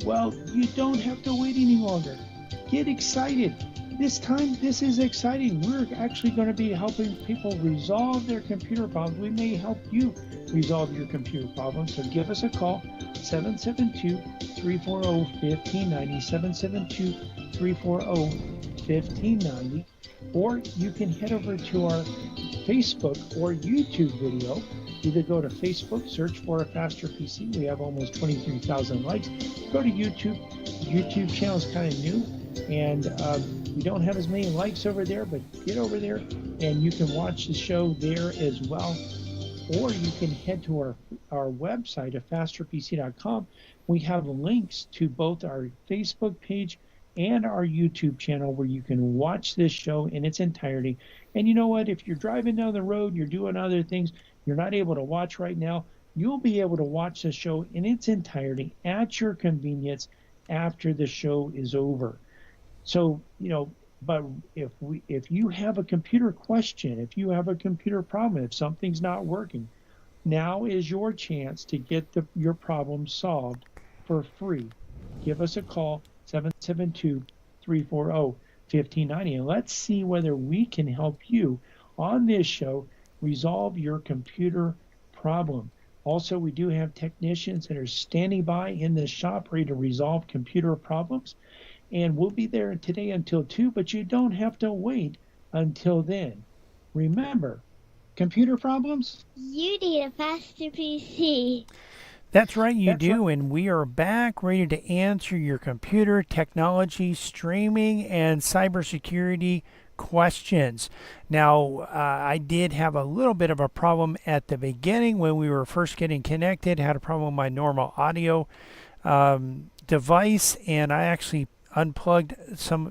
Well, you don't have to wait any longer. Get excited. This time, this is exciting. We're actually going to be helping people resolve their computer problems. We may help you resolve your computer problems. So give us a call, 772 340 1590, 772 340 1590. Or you can head over to our Facebook or YouTube video. Either go to Facebook, search for A Faster PC. We have almost 23,000 likes. Go to YouTube. YouTube channel is kind of new, and we don't have as many likes over there, but get over there and you can watch the show there as well. Or you can head to our website, afasterpc.com. We have links to both our Facebook page and our YouTube channel where you can watch this show in its entirety. And you know what? If you're driving down the road, you're doing other things, you're not able to watch right now, you'll be able to watch the show in its entirety at your convenience after the show is over. So, but if you have a computer question, if you have a computer problem, if something's not working, now is your chance to get your problem solved for free. Give us a call, 772-340-1590, and let's see whether we can help you on this show resolve your computer problem. Also, we do have technicians that are standing by in the shop ready to resolve computer problems, and we'll be there today until 2, but you don't have to wait until then. Remember, computer problems? You need a faster PC. That's right, you do, and we are back ready to answer your computer, technology, streaming, and cybersecurity questions. Now, I did have a little bit of a problem at the beginning when we were first getting connected. Had a problem with my normal audio device, and I actually unplugged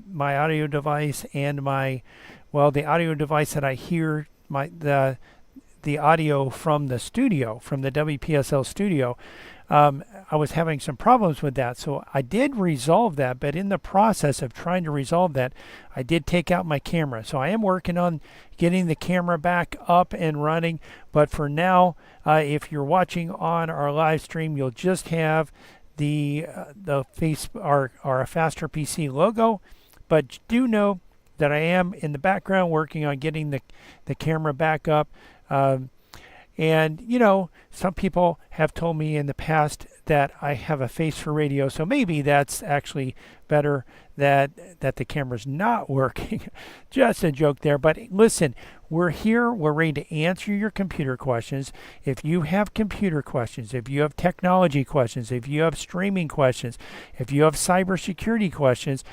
my audio device and the audio device that I hear the audio from the studio, from the WPSL studio. I was having some problems with that, so I did resolve that, but in the process of trying to resolve that, I did take out my camera. So I am working on getting the camera back up and running, but for now, if you're watching on our live stream, you'll just have our Faster PC logo, but do know that I am in the background working on getting the camera back up. And, some people have told me in the past that I have a face for radio, so maybe that's actually better that the camera's not working. Just a joke there. But listen, we're here. We're ready to answer your computer questions. If you have computer questions, if you have technology questions, if you have streaming questions, if you have cybersecurity questions,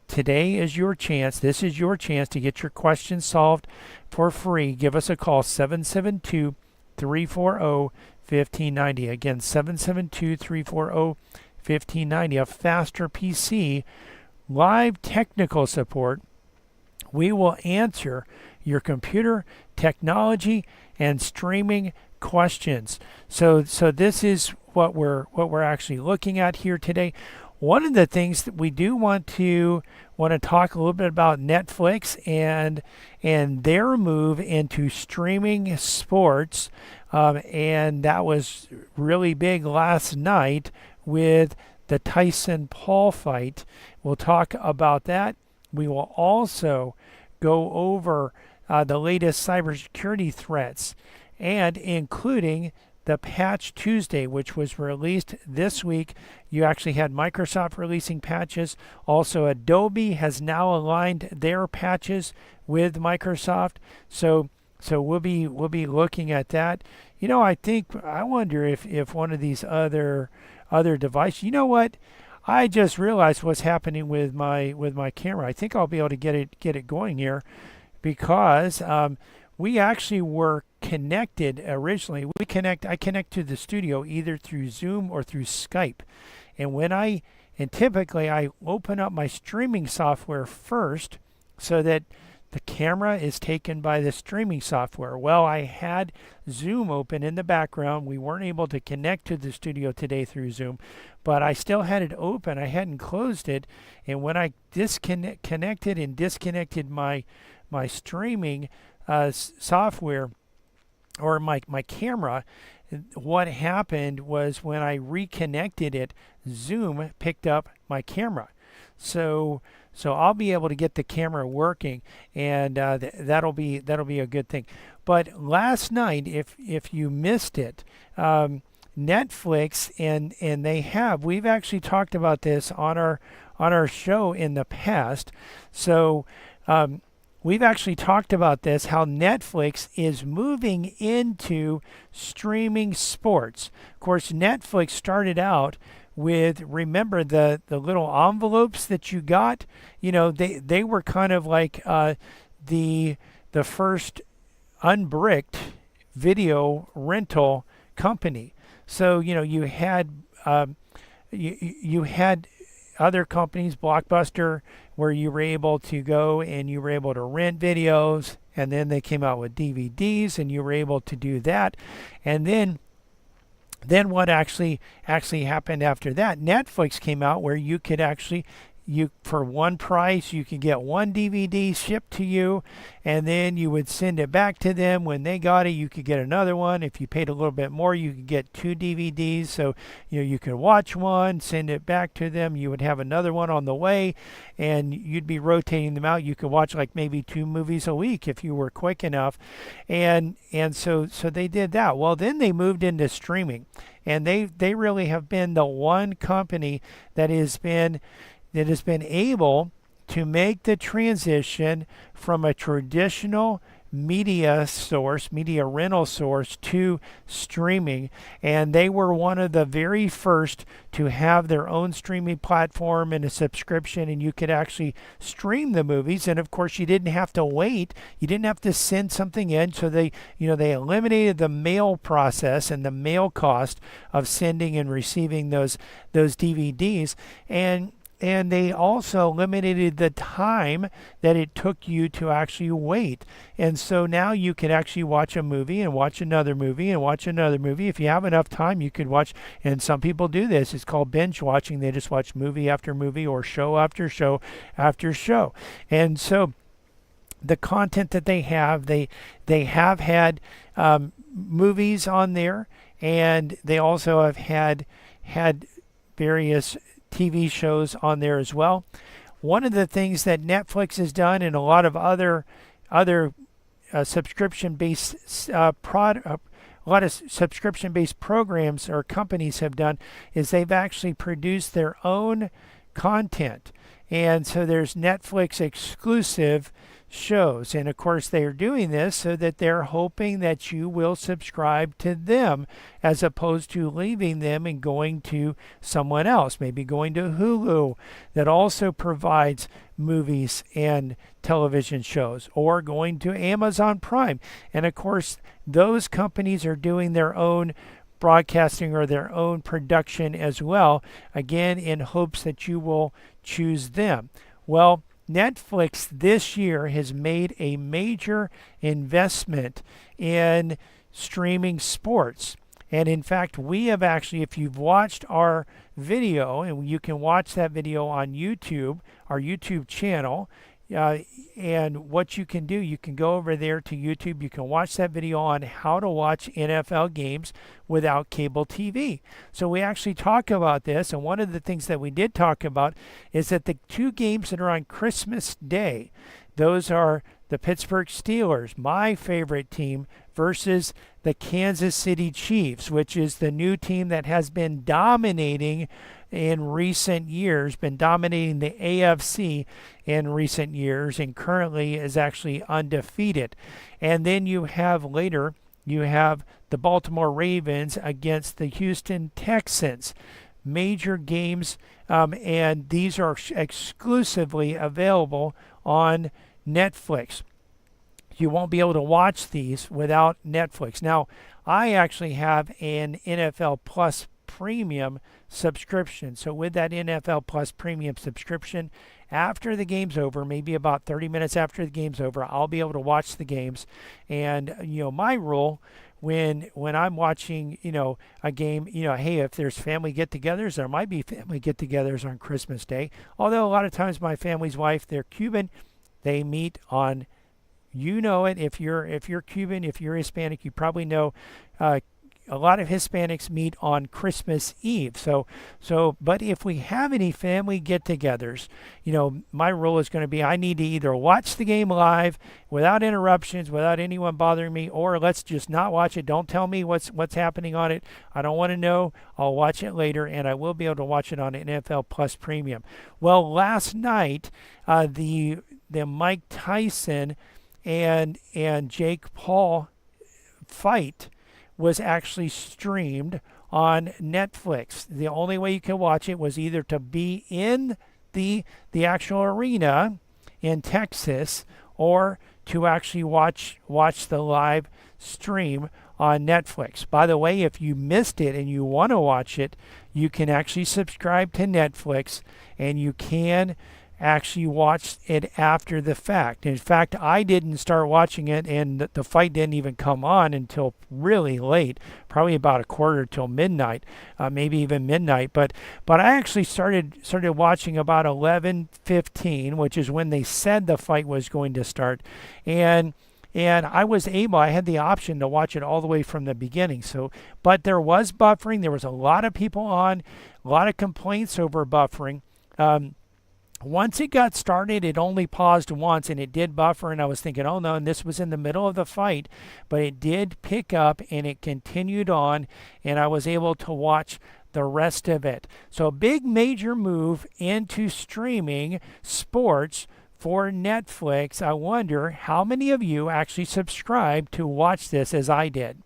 today is your chance. This is your chance to get your questions solved for free. Give us a call, 772-340-1590. Again, 772-340-1590. A Faster PC live technical support. We will answer your computer, technology, and streaming questions. So this is what we're actually looking at here today. One of the things that we do want to talk a little bit about Netflix and their move into streaming sports, and that was really big last night with the Tyson Paul fight. We'll talk about that. We will also go over the latest cybersecurity threats, and including the Patch Tuesday, which was released this week. You actually had Microsoft releasing patches. Also, Adobe has now aligned their patches with Microsoft. So we'll be looking at that. I wonder if one of these other devices. You know what? I just realized what's happening with my camera. I think I'll be able to get it going here, because we actually were connected originally. I connect to the studio either through Zoom or through Skype. And typically I open up my streaming software first so that the camera is taken by the streaming software. Well, I had Zoom open in the background. We weren't able to connect to the studio today through Zoom, but I still had it open. I hadn't closed it. And when I connected and disconnected my streaming software or my camera, what happened was when I reconnected it, Zoom picked up my camera. So I'll be able to get the camera working, and that'll be a good thing. But last night, if you missed it, Netflix and we've actually talked about this on our show in the past. So we've actually talked about this, how Netflix is moving into streaming sports. Of course, Netflix started out with, remember the little envelopes that you got? They were kind of like the first unbricked video rental company. So you had you had other companies, Blockbuster, where you were able to go and you were able to rent videos, and then they came out with DVDs, and you were able to do that, and then what actually happened after that? Netflix came out where you could actually, for one price, you could get one DVD shipped to you, and then you would send it back to them. When they got it, you could get another one. If you paid a little bit more, you could get two DVDs. So you could watch one, send it back to them. You would have another one on the way, and you'd be rotating them out. You could watch like maybe 2 movies a week if you were quick enough, and so they did that. Well, then they moved into streaming, and they really have been the one company that has been able to make the transition from a traditional media rental source to streaming. And they were one of the very first to have their own streaming platform and a subscription, and you could actually stream the movies. And of course, you didn't have to wait. You didn't have to send something in. So they eliminated the mail process and the mail cost of sending and receiving those DVDs. And they also eliminated the time that it took you to actually wait. And so now you can actually watch a movie and watch another movie and watch another movie. If you have enough time, you could watch, and some people do this. It's called binge watching. They just watch movie after movie or show after show after show. And so the content that they have had movies on there, and they also have had various TV shows on there as well. One of the things that Netflix has done, and a lot of other subscription-based subscription-based programs or companies have done, is they've actually produced their own content. And so there's Netflix exclusive shows. And of course, they are doing this so that they're hoping that you will subscribe to them, as opposed to leaving them and going to someone else, maybe going to Hulu, that also provides movies and television shows, or going to Amazon Prime. And of course, those companies are doing their own broadcasting or their own production as well, again in hopes that you will choose them. Well, Netflix this year has made a major investment in streaming sports. And in fact, we have actually, if you've watched our video, and you can watch that video on YouTube, our YouTube channel, and what you can do, you can go over there to YouTube. You can watch that video on how to watch NFL games without cable TV. So we actually talk about this, and one of the things that we did talk about is that the 2 games that are on Christmas Day, those are the Pittsburgh Steelers, my favorite team, versus the Kansas City Chiefs, which is the new team that has been dominating in recent years, been dominating the AFC in recent years, and currently is actually undefeated. And then you have the Baltimore Ravens against the Houston Texans. Major games, and these are exclusively available on Netflix. You won't be able to watch these without Netflix. Now, I actually have an NFL Plus Premium subscription. So with that NFL Plus Premium subscription, after the game's over, maybe about 30 minutes after the game's over, I'll be able to watch the games. And my rule when I'm watching a game, hey, if there's family get-togethers, there might be family get-togethers on Christmas Day. Although a lot of times my family's wife, they're Cuban, they meet on, if you're Cuban, if you're Hispanic, you probably know a lot of Hispanics meet on Christmas Eve. But if we have any family get-togethers, my rule is going to be I need to either watch the game live without interruptions, without anyone bothering me, or let's just not watch it. Don't tell me what's happening on it. I don't want to know. I'll watch it later, and I will be able to watch it on NFL Plus Premium. Well, last night, the Mike Tyson and Jake Paul fight was actually streamed on Netflix. The only way you could watch it was either to be in the actual arena in Texas or to actually watch the live stream on Netflix. By the way, if you missed it and you want to watch it, you can actually subscribe to Netflix and you can actually watch it after the fact. In fact, I didn't start watching it, and the fight didn't even come on until really late, probably about a quarter till midnight, maybe even midnight. But I actually started watching about 11:15, which is when they said the fight was going to start, and I had the option to watch it all the way from the beginning. But there was buffering. There was a lot of people on, a lot of complaints over buffering. Once it got started, it only paused once, and it did buffer, and I was thinking, oh no, and this was in the middle of the fight, but it did pick up, and it continued on, and I was able to watch the rest of it. So a big major move into streaming sports for Netflix. I wonder how many of you actually subscribed to watch this as I did.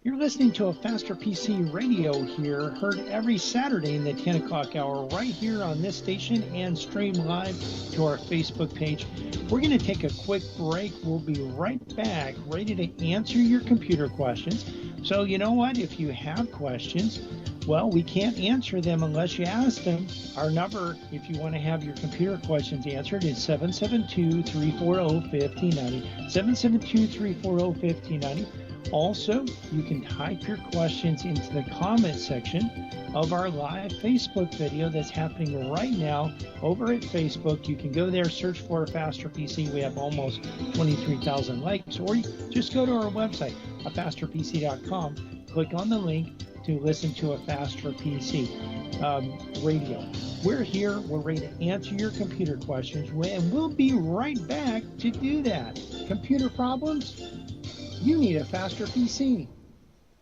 You're listening to a Faster PC Radio here, heard every Saturday in the 10 o'clock hour right here on this station and stream live to our Facebook page. We're going to take a quick break. We'll be right back, ready to answer your computer questions. So you know what? If you have questions, well, we can't answer them unless you ask them. Our number, if you want to have your computer questions answered, is 772-340-5090. 772-340-5090. Also, you can type your questions into the comment section of our live Facebook video that's happening right now over at Facebook. You can go there, search for Faster PC. We have almost 23,000 likes. Or just go to our website, fasterpc.com. Click on the link to listen to a Faster PC radio. We're here. We're ready to answer your computer questions, and we'll be right back to do that. Computer problems? You need a Faster PC.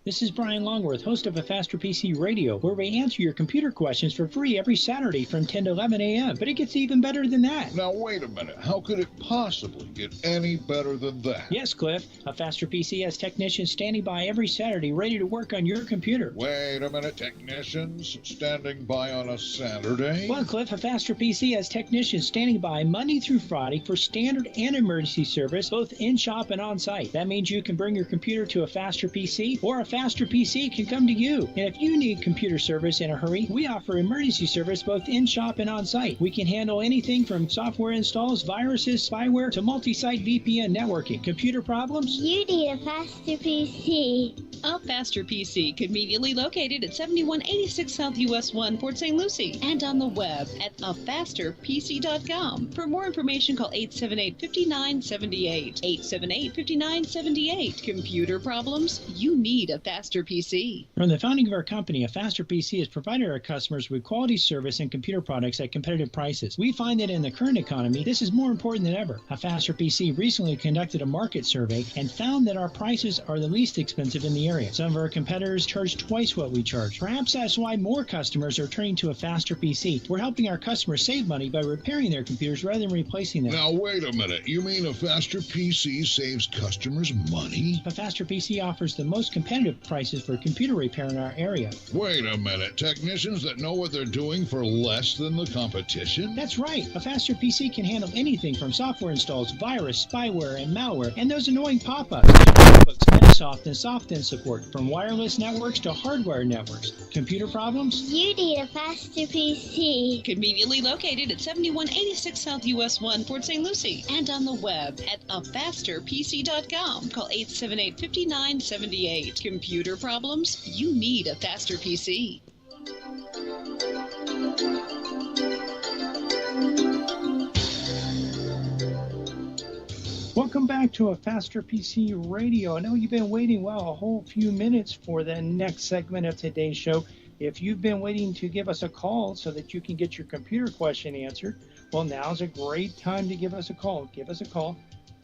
This is Brian Longworth, host of a Faster PC Radio, where we answer your computer questions for free every Saturday from 10 to 11 a.m. But it gets even better than that. Now, wait a minute. How could it possibly get any better than that? Yes, Cliff. A Faster PC has technicians standing by every Saturday ready to work on your computer. Wait a minute. Technicians standing by on a Saturday? Well, Cliff, a Faster PC has technicians standing by Monday through Friday for standard and emergency service, both in-shop and on-site. That means you can bring your computer to a Faster PC, or a Faster PC can come to you. And if you need computer service in a hurry, we offer emergency service both in-shop and on-site. We can handle anything from software installs, viruses, spyware, to multi-site VPN networking. Computer problems? You need a Faster PC. A Faster PC, conveniently located at 7186 South US 1, Port St. Lucie, and on the web at afasterpc.com. For more information, call 878-5978. 878-5978. Computer problems? You need a Faster PC. From the founding of our company, a Faster PC has provided our customers with quality service and computer products at competitive prices. We find that in the current economy, this is more important than ever. A Faster PC recently conducted a market survey and found that our prices are the least expensive in the area. Some of our competitors charge twice what we charge. Perhaps that's why more customers are turning to a Faster PC. We're helping our customers save money by repairing their computers rather than replacing them. Now, wait a minute. You mean a Faster PC saves customers money? A Faster PC offers the most competitive prices for computer repair in our area. Wait a minute. Technicians that know what they're doing for less than the competition? That's right. A Faster PC can handle anything from software installs, virus, spyware, and malware, and those annoying pop-ups. Metasoft and SoftIn support, from wireless networks to hardware networks. Computer problems? You need a Faster PC. Conveniently located at 7186 South US 1, Port St. Lucie, and on the web at afasterpc.com. Call 878-5978. Computer problems? You need a Faster PC. Welcome Welcome back to a Faster PC Radio. I know you've been waiting, a whole few minutes for the next segment of today's show. If you've been waiting to give us a call so that you can get your computer question answered, well, now's a great time to give us a call. Give us a call.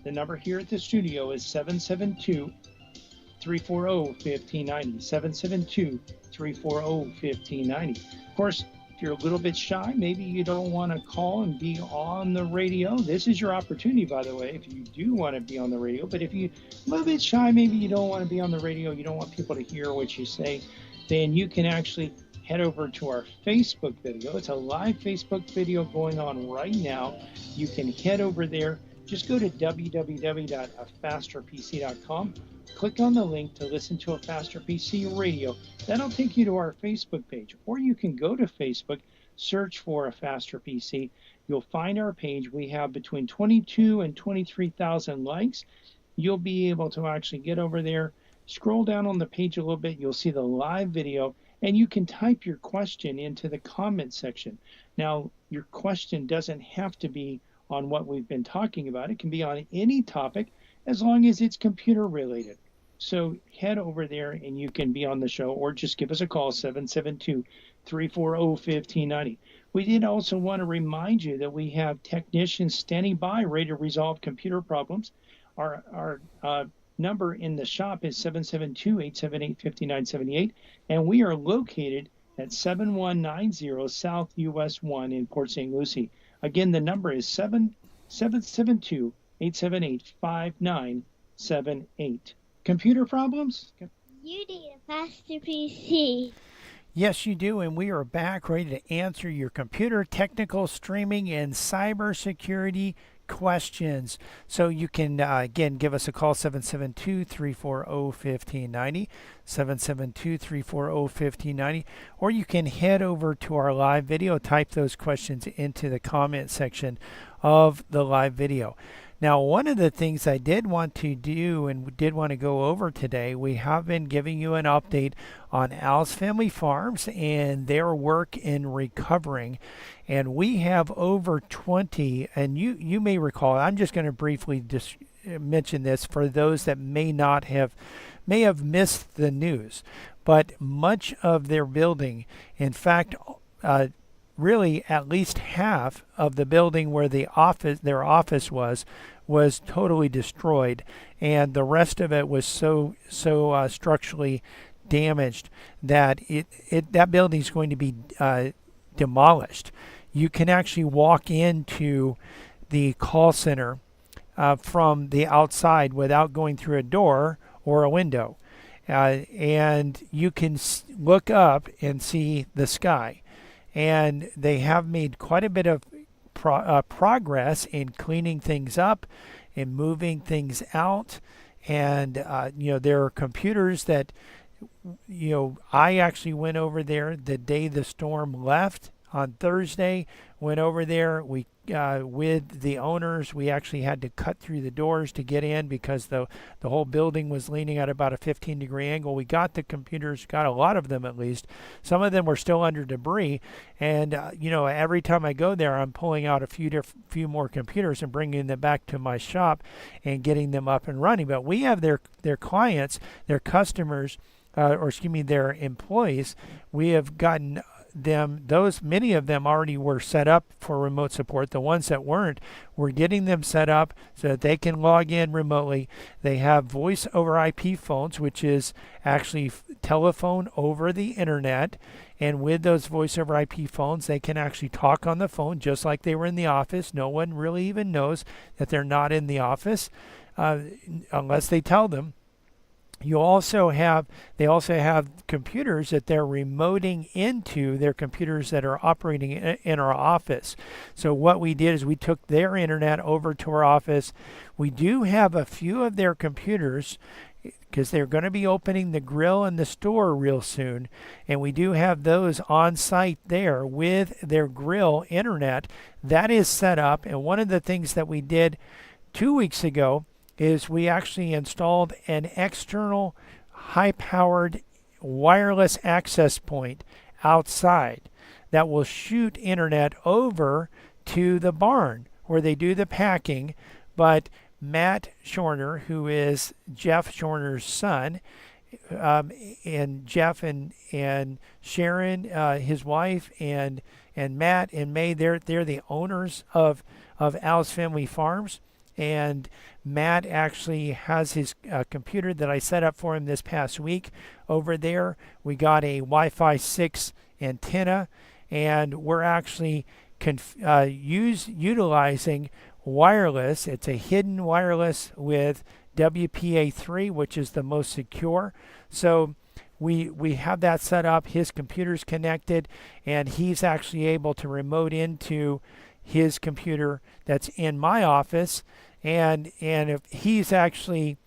The number here at the studio is 772-340-1590. 772-340-1590. Of course, if you're a little bit shy, maybe you don't want to call and be on the radio. This is your opportunity, by the way, if you do want to be on the radio. But if you're a little bit shy, maybe you don't want to be on the radio, you don't want people to hear what you say, then you can actually head over to our Facebook video. It's a live Facebook video going on right now. You can head over there. Just go to www.afasterpc.com. Click on the link to listen to a Faster PC Radio. That'll take you to our Facebook page. Or you can go to Facebook, search for a Faster PC. You'll find our page. We have between 22 and 23,000 likes. You'll be able to actually get over there, scroll down on the page a little bit. You'll see the live video, and you can type your question into the comment section. Now, your question doesn't have to be on what we've been talking about. It can be on any topic as long as it's computer related. So head over there and you can be on the show, or just give us a call, 772-340-1590. We did also want to remind you that we have technicians standing by ready to resolve computer problems. Our number in the shop is 772-878-5978, and we are located at 7190 South US 1 in Port St. Lucie. Again, the number is 772-878-5978. Computer problems? You need a faster PC. Yes, you do, and we are back ready to answer your computer, technical, streaming, and cybersecurity questions. So you can, again, give us a call, 772-340-1590, 772-340-1590, or you can head over to our live video, type those questions into the comment section of the live video. Now, one of the things I did want to do and did want to go over today, we have been giving you an update on Al's Family Farms and their work in recovering. And we have over 20, and you may recall, I'm just going to briefly mention this for those that may have missed the news, but much of their building, in fact, really at least half of the building where their office was totally destroyed, and the rest of it was so structurally damaged that that building is going to be demolished. You can actually walk into the call center from the outside without going through a door or a window, and you can look up and see the sky. And they have made quite a bit of progress in cleaning things up and moving things out. And, there are computers that, I actually went over there the day the storm left on Thursday, went over there. We with the owners, we actually had to cut through the doors to get in because the whole building was leaning at about a 15-degree angle. We got the computers, got a lot of them at least. Some of them were still under debris, and every time I go there, I'm pulling out a few more computers and bringing them back to my shop and getting them up and running. But we have their clients, their customers, their employees. We have gotten many of them already were set up for remote support. The ones that weren't, we're getting them set up so that they can log in remotely. They have voice over IP phones, which is actually telephone over the internet. And with those voice over IP phones, they can actually talk on the phone just like they were in the office. No one really even knows that they're not in the office unless they tell them. They also have computers that they're remoting into their computers that are operating in our office. So what we did is we took their internet over to our office. We do have a few of their computers because they're going to be opening the grill in the store real soon. And we do have those on site there with their grill internet. That is set up. And one of the things that we did 2 weeks ago is we actually installed an external high-powered wireless access point outside that will shoot internet over to the barn where they do the packing, but Matt Shorner, who is Jeff Shorner's son, and Jeff and Sharon, his wife, and Matt and May, they're the owners of Al's Family Farms. And Matt actually has his computer that I set up for him this past week over there. We got a Wi-Fi 6 antenna, and we're actually utilizing wireless. It's a hidden wireless with WPA3, which is the most secure. So we have that set up. His computer's connected, and he's actually able to remote into his computer that's in my office. And if he's actually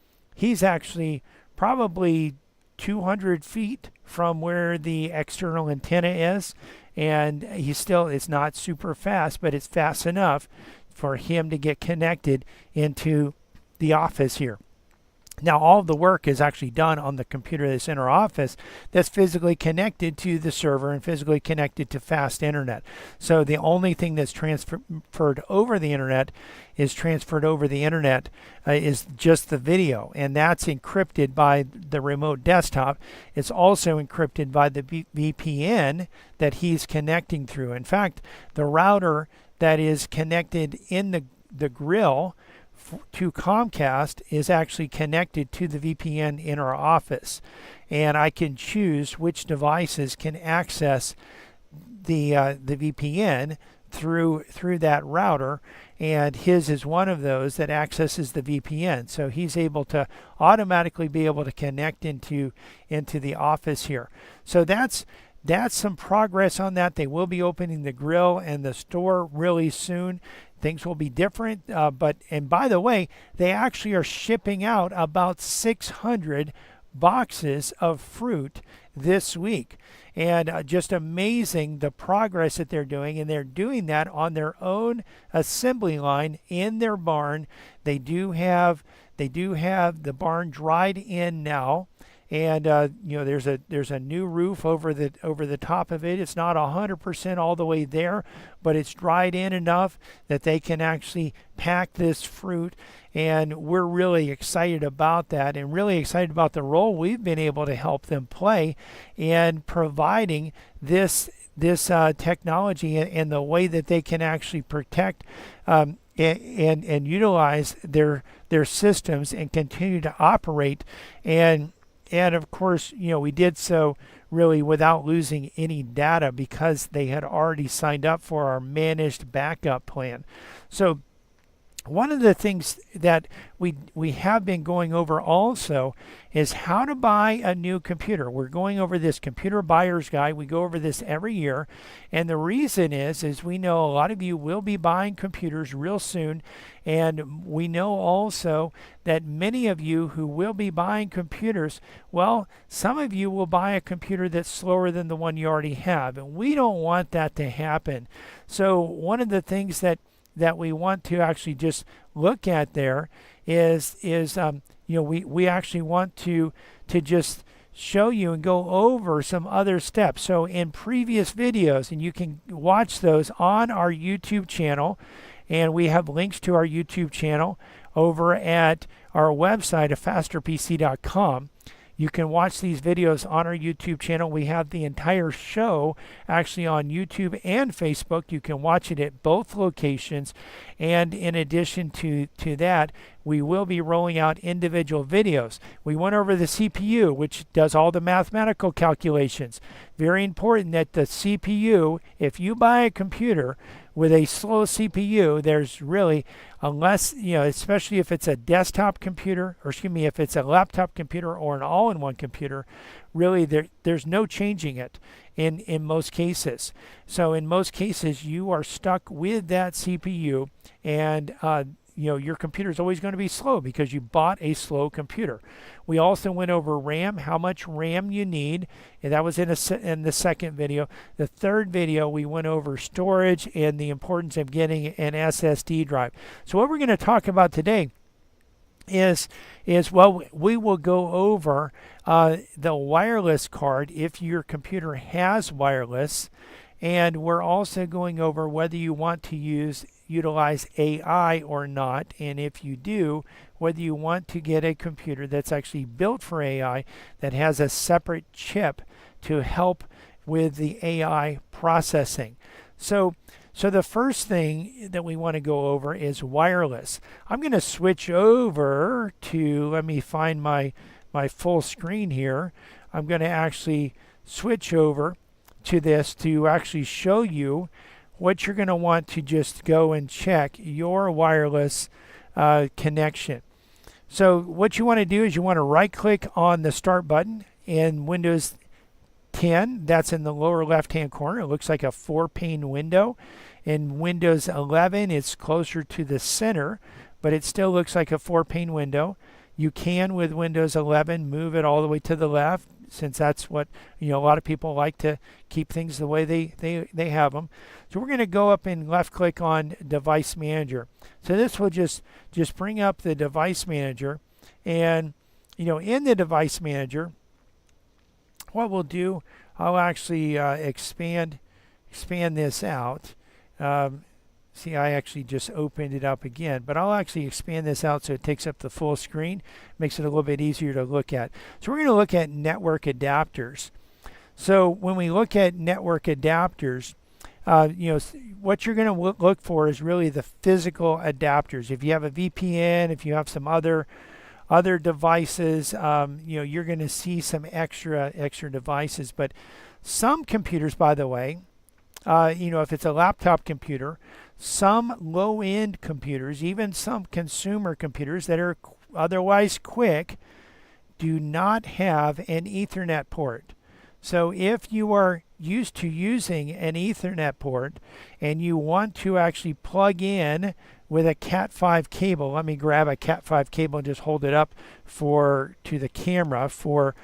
probably 200 feet from where the external antenna is, and it's not super fast, but it's fast enough for him to get connected into the office here. Now, all of the work is actually done on the computer that's in our office that's physically connected to the server and physically connected to fast internet. So the only thing that's transferred over the internet is just the video, and that's encrypted by the remote desktop. It's also encrypted by the VPN that he's connecting through. In fact, the router that is connected in the grill to Comcast is actually connected to the VPN in our office, and I can choose which devices can access the VPN through that router, and his is one of those that accesses the VPN. So he's able to automatically be able to connect into the office here. So that's some progress on that. They will be opening the grill and the store really soon. Things will be different, and by the way, they actually are shipping out about 600 boxes of fruit this week, and just amazing the progress that they're doing, and they're doing that on their own assembly line in their barn. They do have the barn dried in now. And there's a new roof over the top of it. It's not 100% all the way there, but it's dried in enough that they can actually pack this fruit. And we're really excited about that, and really excited about the role we've been able to help them play in providing this technology and the way that they can actually protect and utilize their systems and continue to operate. And of course, we did so really without losing any data because they had already signed up for our managed backup plan. So one of the things that we have been going over also is how to buy a new computer. We're going over this computer buyer's guide. We go over this every year. And the reason is we know a lot of you will be buying computers real soon. And we know also that many of you who will be buying computers, well, some of you will buy a computer that's slower than the one you already have. And we don't want that to happen. So one of the things that we want to actually just look at there is we actually want to just show you and go over some other steps. So in previous videos, and you can watch those on our YouTube channel, and we have links to our YouTube channel over at our website at fasterpc.com. You can watch these videos on our YouTube channel. We have the entire show actually on YouTube and Facebook. You can watch it at both locations. And in addition to that, we will be rolling out individual videos. We went over the CPU, which does all the mathematical calculations. Very important that the CPU, if you buy a computer with a slow CPU, there's really, unless, especially if it's a desktop computer, or if it's a laptop computer or an all-in-one computer, really there's no changing it in most cases. So in most cases, you are stuck with that CPU, and your computer is always going to be slow because you bought a slow computer. We also went over RAM, how much RAM you need, and that was in the second video. The third video, we went over storage and the importance of getting an SSD drive. So what we're going to talk about today is we will go over the wireless card if your computer has wireless, and we're also going over whether you want to use utilize AI or not, and if you do, whether you want to get a computer that's actually built for AI that has a separate chip to help with the AI processing. So the first thing that we want to go over is wireless. I'm going to switch over to, let me find my full screen here. I'm going to actually switch over to this to actually show you what you're going to want to just go and check your wireless connection. So what you want to do is you want to right click on the start button in Windows 10. That's in the lower left hand corner. It looks like a 4-pane window. In Windows 11 it's closer to the center, but it still looks like a 4-pane window. You can, with Windows 11, move it all the way to the left, since that's what, a lot of people like to keep things the way they have them. So we're going to go up and left click on Device Manager. So this will just bring up the Device Manager, and in the Device Manager, what we'll do, I'll actually expand this out. See, I actually just opened it up again, but I'll actually expand this out so it takes up the full screen, makes it a little bit easier to look at. So we're going to look at network adapters. So when we look at network adapters, what you're going to look for is really the physical adapters. If you have a VPN, if you have some other devices, you're going to see some extra devices. But some computers, by the way, if it's a laptop computer, some low-end computers, even some consumer computers that are otherwise quick, do not have an Ethernet port. So if you are used to using an Ethernet port and you want to actually plug in with a Cat5 cable, let me grab a Cat5 cable and just hold it up to the camera for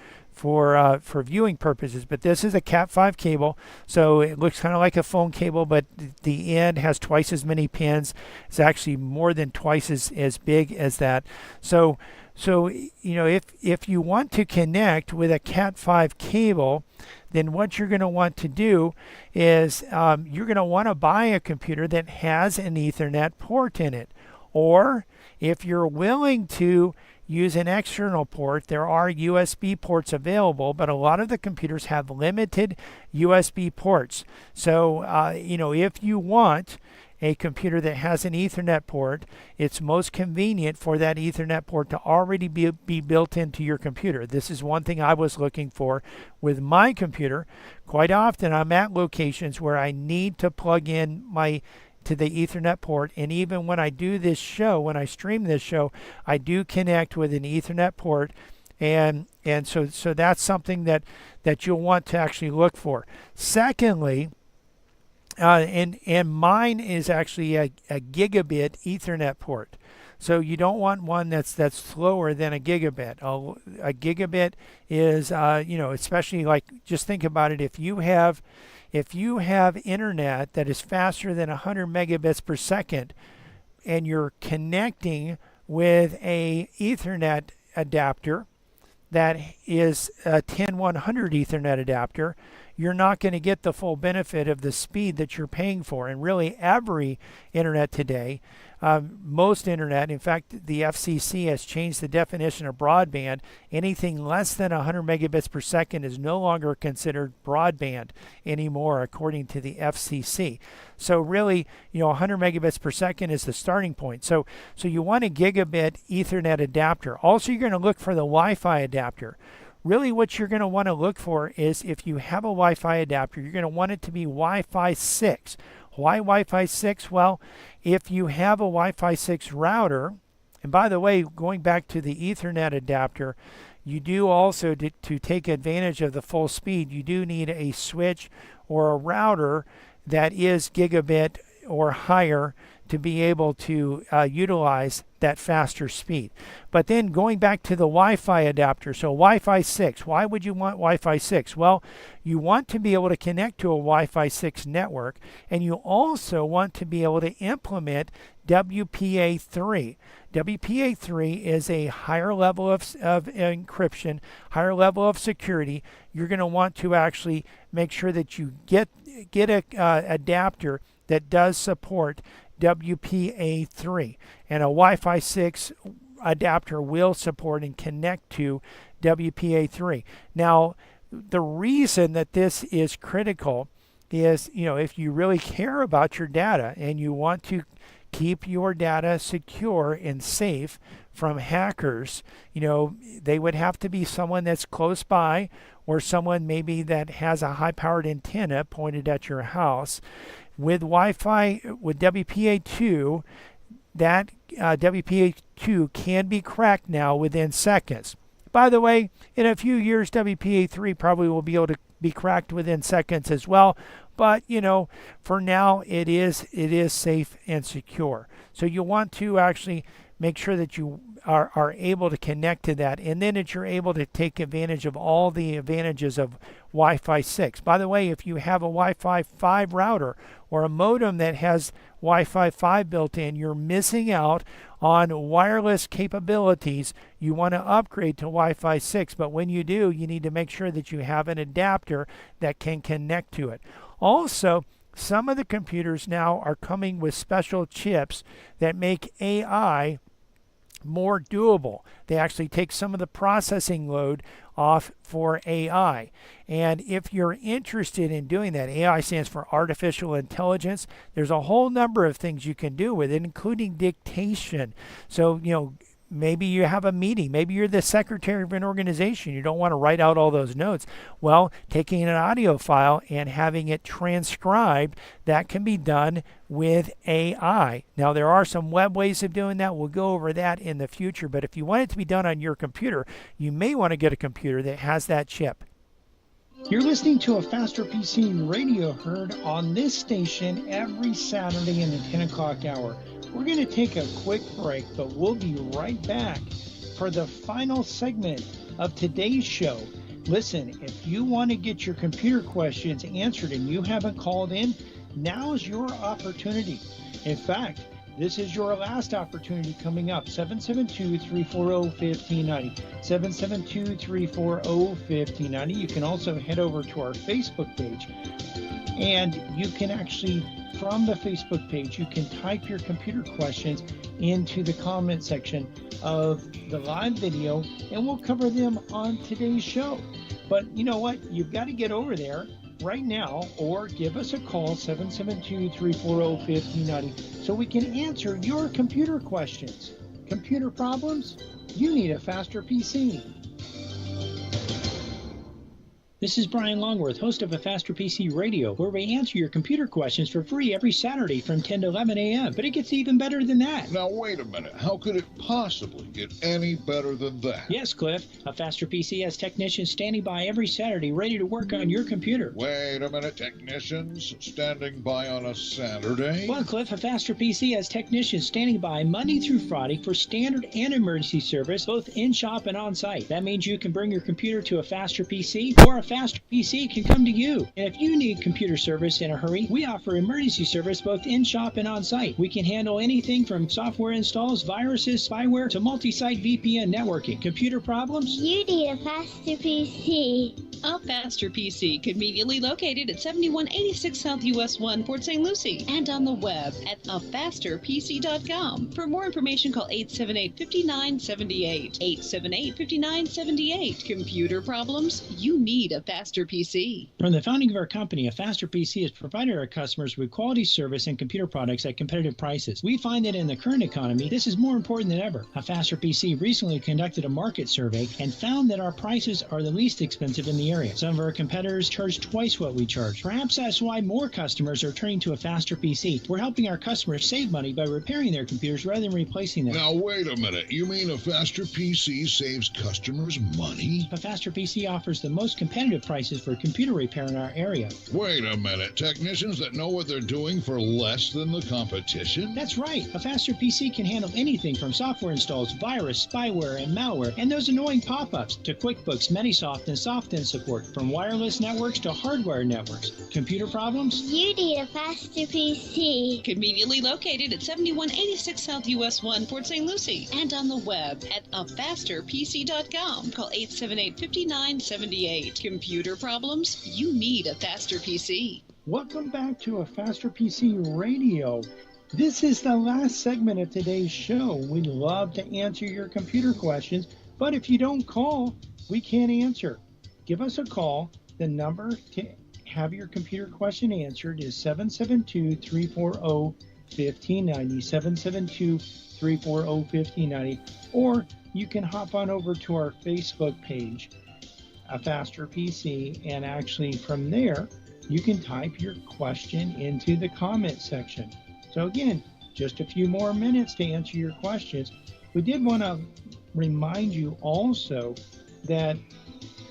viewing purposes. But this is a Cat5 cable, so it looks kind of like a phone cable, but the end has twice as many pins. It's actually more than twice as big as that. So if you want to connect with a Cat5 cable, then what you're going to want to do is you're going to want to buy a computer that has an Ethernet port in it. Or if you're willing to use an external port, there are USB ports available, but a lot of the computers have limited USB ports. So, if you want a computer that has an Ethernet port, it's most convenient for that Ethernet port to already be built into your computer. This is one thing I was looking for with my computer. Quite often I'm at locations where I need to plug in to the Ethernet port, and even when I do this show, when I stream this show, I do connect with an Ethernet port, and so that's something that you'll want to actually look for. Secondly, and mine is actually a gigabit Ethernet port, so you don't want one that's slower than a gigabit. A gigabit is especially, like, just think about it. If you have internet that is faster than 100 megabits per second and you're connecting with a Ethernet adapter that is a 10100 Ethernet adapter, you're not going to get the full benefit of the speed that you're paying for. And really every internet today, most internet, in fact, the FCC has changed the definition of broadband. Anything less than 100 megabits per second is no longer considered broadband anymore, according to the FCC. So really, 100 megabits per second is the starting point. So you want a gigabit Ethernet adapter. Also, you're going to look for the Wi-Fi adapter. Really what you're going to want to look for is, if you have a Wi-Fi adapter, you're going to want it to be Wi-Fi 6. Why Wi-Fi 6? Well, if you have a Wi-Fi 6 router, and by the way, going back to the Ethernet adapter, you do also, to take advantage of the full speed, you do need a switch or a router that is gigabit or higher to be able to utilize that faster speed. But then going back to the Wi-Fi adapter, so Wi-Fi 6, why would you want Wi-Fi 6? Well, you want to be able to connect to a Wi-Fi 6 network, and you also want to be able to implement WPA3. WPA3 is a higher level of encryption, higher level of security. You're going to want to actually make sure that you get a adapter that does support WPA3, and a Wi-Fi 6 adapter will support and connect to WPA3. Now, the reason that this is critical is, if you really care about your data and you want to keep your data secure and safe from hackers, they would have to be someone that's close by, or someone maybe that has a high-powered antenna pointed at your house. With Wi-Fi, with WPA2, that WPA2 can be cracked now within seconds. By the way, in a few years, WPA3 probably will be able to be cracked within seconds as well. But, for now, it is safe and secure. So you want to actually make sure that you are able to connect to that, and then that you're able to take advantage of all the advantages of Wi-Fi 6. By the way, if you have a Wi-Fi 5 router or a modem that has Wi-Fi 5 built in, you're missing out on wireless capabilities. You want to upgrade to Wi-Fi 6, but when you do, you need to make sure that you have an adapter that can connect to it. Also, some of the computers now are coming with special chips that make AI more doable. They actually take some of the processing load off for AI. And if you're interested in doing that, AI stands for artificial intelligence. There's a whole number of things you can do with it, including dictation. So, maybe you have a meeting. Maybe you're the secretary of an organization. You don't want to write out all those notes. Well, taking an audio file and having it transcribed, that can be done with AI. Now, there are some web ways of doing that. We'll go over that in the future. But if you want it to be done on your computer, you may want to get a computer that has that chip. You're listening to a Faster PC radio heard on this station every Saturday in the 10 o'clock hour. We're going to take a quick break, but we'll be right back for the final segment of today's show. Listen, if you want to get your computer questions answered and you haven't called in, now's your opportunity. In fact, this is your last opportunity coming up. 772-340-1590. 772-340-1590. You can also head over to our Facebook page, and you can actually, from the Facebook page, you can type your computer questions into the comment section of the live video, and we'll cover them on today's show. But you know what? You've got to get over there right now, or give us a call, 772-340-1590, so we can answer your computer questions. Computer problems? You need a Faster PC. This is Brian Longworth, host of a Faster PC Radio, where we answer your computer questions for free every Saturday from 10 to 11 a.m. But it gets even better than that. Now, wait a minute. How could it possibly get any better than that? Yes, Cliff. A Faster PC has technicians standing by every Saturday ready to work on your computer. Wait a minute. Technicians standing by on a Saturday? Well, Cliff, a Faster PC has technicians standing by Monday through Friday for standard and emergency service, both in-shop and on-site. That means you can bring your computer to a Faster PC, or a Faster PC can come to you. And if you need computer service in a hurry, we offer emergency service both in-shop and on-site. We can handle anything from software installs, viruses, spyware, to multi-site VPN networking. Computer problems? You need a Faster PC. A Faster PC, conveniently located at 7186 South US 1, Port St. Lucie, and on the web at afasterpc.com. For more information, call 878-5978. 878-5978. Computer problems? You need a Faster PC. From the founding of our company, a Faster PC has provided our customers with quality service and computer products at competitive prices. We find that in the current economy, this is more important than ever. A Faster PC recently conducted a market survey and found that our prices are the least expensive in the area. Some of our competitors charge twice what we charge. Perhaps that's why more customers are turning to a Faster PC. We're helping our customers save money by repairing their computers rather than replacing them. Now, wait a minute. You mean a Faster PC saves customers money? A Faster PC offers the most competitive prices for computer repair in our area. Wait a minute. Technicians that know what they're doing for less than the competition? That's right. A Faster PC can handle anything from software installs, virus, spyware, and malware, and those annoying pop-ups, to QuickBooks, Metisoft, and SoftIn support, from wireless networks to hardware networks. Computer problems? You need a Faster PC. Conveniently located at 7186 South US 1, Port St. Lucie, and on the web at afasterpc.com. Call 878-5978. Computer problems? You need a Faster PC. Welcome back to A Faster PC Radio. This is the last segment of today's show. We'd love to answer your computer questions, but if you don't call, we can't answer. Give us a call. The number to have your computer question answered is 772-340-1590, 772-340-1590, or you can hop on over to our Facebook page, A Faster PC, and actually from there, you can type your question into the comment section. So again, just a few more minutes to answer your questions. We did want to remind you also that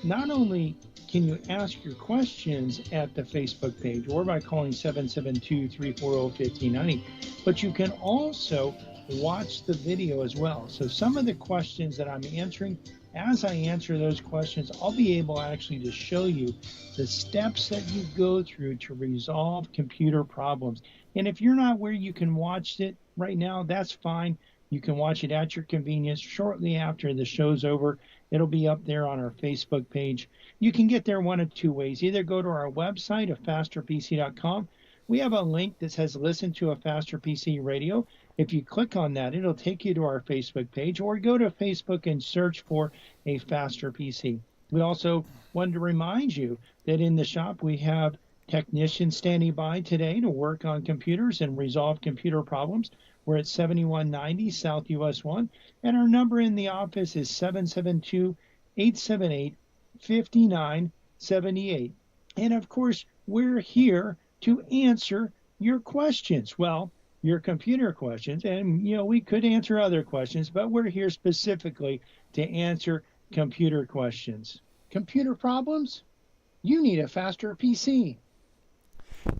not only can you ask your questions at the Facebook page or by calling 772-340-1590, but you can also watch the video as well. So some of the questions that I'm answering, as I answer those questions, I'll be able actually to show you the steps that you go through to resolve computer problems. And if you're not where you can watch it right now, that's fine. You can watch it at your convenience shortly after the show's over. It'll be up there on our Facebook page. You can get there one of two ways. Either go to our website, afasterpc.com. We have a link that says listen to A Faster PC Radio. If you click on that, it'll take you to our Facebook page, or go to Facebook and search for A Faster PC. We also wanted to remind you that in the shop we have technicians standing by today to work on computers and resolve computer problems. We're at 7190 South US 1, and our number in the office is 772-878-5978. And of course, we're here to answer your questions. Well, your computer questions, and we could answer other questions, but we're here specifically to answer computer questions. Computer problems? You need A Faster PC.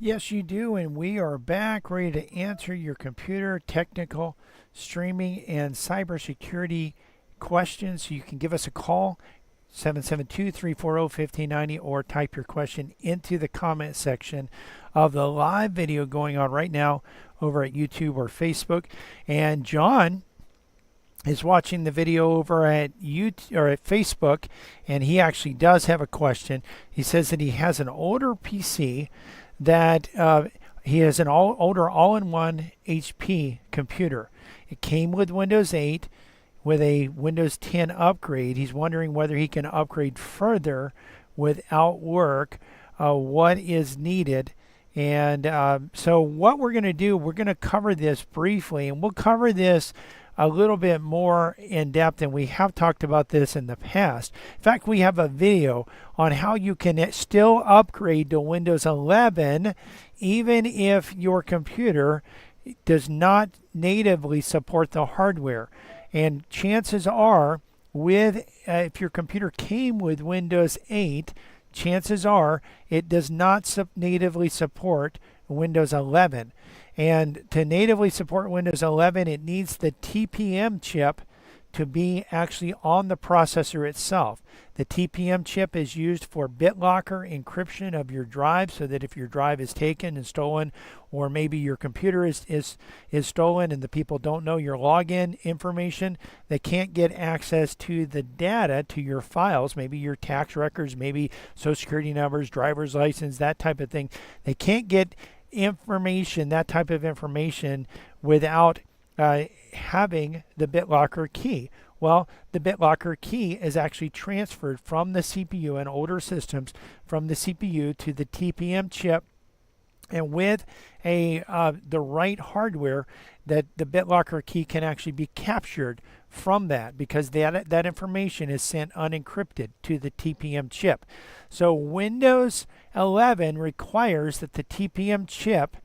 Yes, you do, and we are back ready to answer your computer, technical, streaming, and cybersecurity questions. You can give us a call, 772-340-1590, or type your question into the comment section of the live video going on right now over at YouTube or Facebook. And John is watching the video over at YouTube or at Facebook, and he actually does have a question. He says that he has an older PC that he has an older all-in-one HP computer. It came with Windows 8 with a Windows 10 upgrade. He's wondering whether he can upgrade further without work, what is needed. And so what we're going to do, we're going to cover this briefly, and we'll cover this a little bit more in depth, and we have talked about this in the past. In fact, we have a video on how you can still upgrade to Windows 11 even if your computer does not natively support the hardware. And chances are, if your computer came with Windows 8, chances are it does not natively support Windows 11. And to natively support Windows 11, it needs the TPM chip to be actually on the processor itself. The TPM chip is used for BitLocker encryption of your drive, so that if your drive is taken and stolen, or maybe your computer is stolen and the people don't know your login information, they can't get access to the data, to your files, maybe your tax records, maybe social security numbers, driver's license, that type of thing. They can't get information, that type of information, without having the BitLocker key. Well, the BitLocker key is actually transferred from the CPU in older systems, from the CPU to the TPM chip, and with the right hardware, that the BitLocker key can actually be captured from that, because that information is sent unencrypted to the TPM chip. So Windows 11 requires that the TPM chip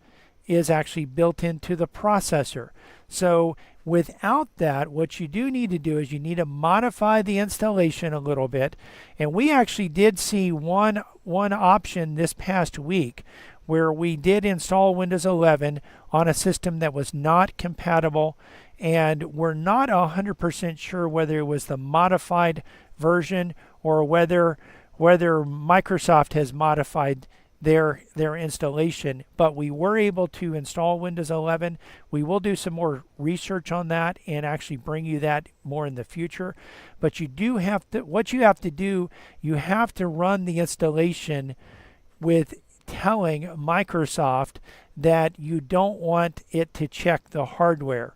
is actually built into the processor. So without that, what you do need to do is you need to modify the installation a little bit. And we actually did see one option this past week where we did install Windows 11 on a system that was not compatible, and we're not 100% sure whether it was the modified version or whether Microsoft has modified their installation, but we were able to install Windows 11. We will do some more research on that and actually bring you that more in the future. But you do have to, what you have to do, you have to run the installation with telling Microsoft that you don't want it to check the hardware.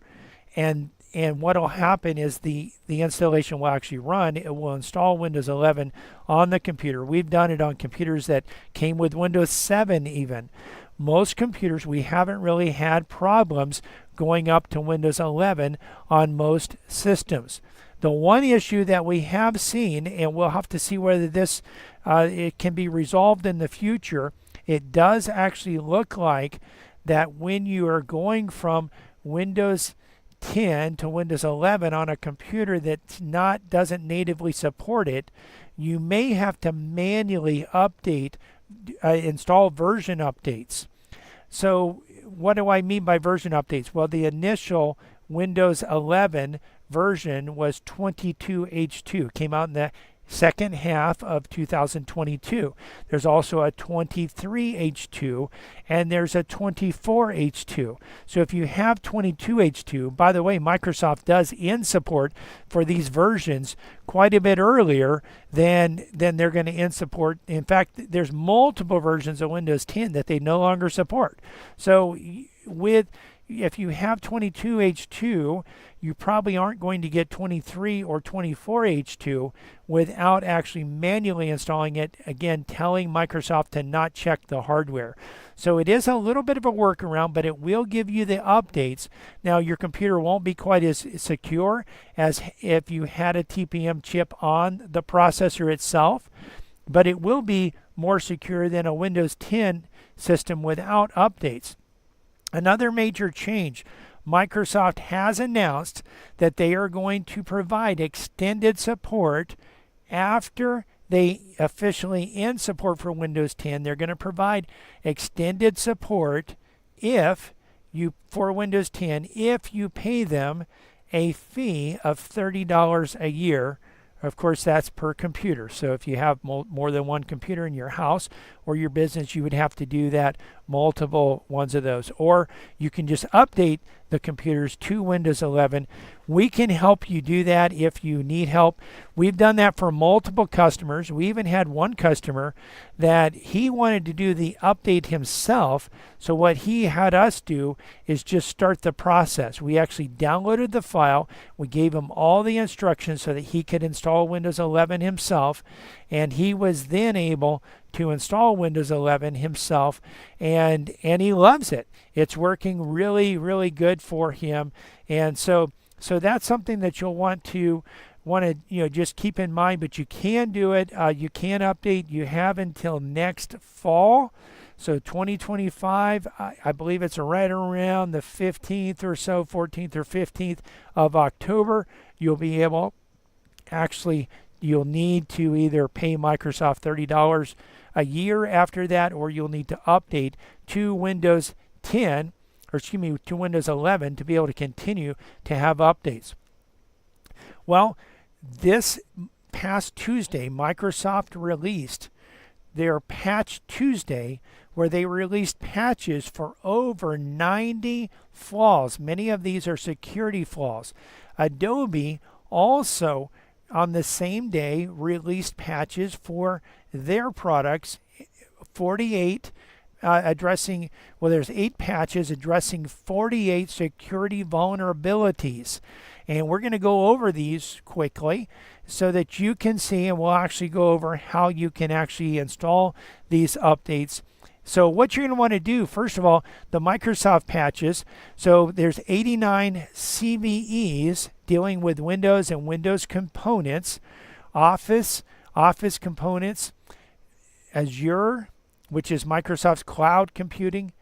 And what will happen is the installation will actually run. It will install Windows 11 on the computer. We've done it on computers that came with Windows 7 even. Most computers, we haven't really had problems going up to Windows 11 on most systems. The one issue that we have seen, and we'll have to see whether this it can be resolved in the future, it does actually look like that when you are going from Windows 10 to Windows 11 on a computer that doesn't natively support it, you may have to manually install version updates. So what do I mean by version updates? Well, the initial Windows 11 version was 22H2, came out in the second half of 2022. There's also a 23H2 and there's a 24H2. So if you have 22H2, by the way, Microsoft does end support for these versions quite a bit earlier than they're going to end support. In fact, there's multiple versions of Windows 10 that they no longer support. So if you have 22H2, you probably aren't going to get 23 or 24H2 without actually manually installing it, again, telling Microsoft to not check the hardware. So it is a little bit of a workaround, but it will give you the updates. Now, your computer won't be quite as secure as if you had a TPM chip on the processor itself, but it will be more secure than a Windows 10 system without updates. Another major change, Microsoft has announced that they are going to provide extended support after they officially end support for Windows 10. They're going to provide extended support for Windows 10 if you pay them a fee of $30 a year. Of course, that's per computer. So if you have more than one computer in your house or your business, you would have to do that multiple ones of those. Or you can just update the computers to Windows 11. We can help you do that if you need help. We've done that for multiple customers. We even had one customer that he wanted to do the update himself. So what he had us do is just start the process. We actually downloaded the file. We gave him all the instructions so that he could install Windows 11 himself. And he was then able to install Windows 11 himself, and he loves it. It's working really, really good for him. And so that's something that you'll want to just keep in mind. But you can do it. You can update. You have until next fall. So 2025, I believe it's right around the 15th or so, 14th or 15th of October. You'll be able, actually, you'll need to either pay Microsoft $30 a year after that, or you'll need to update to Windows 10, to Windows 11 to be able to continue to have updates. Well, this past Tuesday, Microsoft released their Patch Tuesday, where they released patches for over 90 flaws. Many of these are security flaws. Adobe also on the same day released patches for their products, 48 there's 8 patches addressing 48 security vulnerabilities. And we're going to go over these quickly so that you can see, and we'll actually go over how you can actually install these updates. So what you're going to want to do, first of all, the Microsoft patches. So there's 89 CVEs dealing with Windows and Windows components, Office components, Azure, which is Microsoft's cloud computing,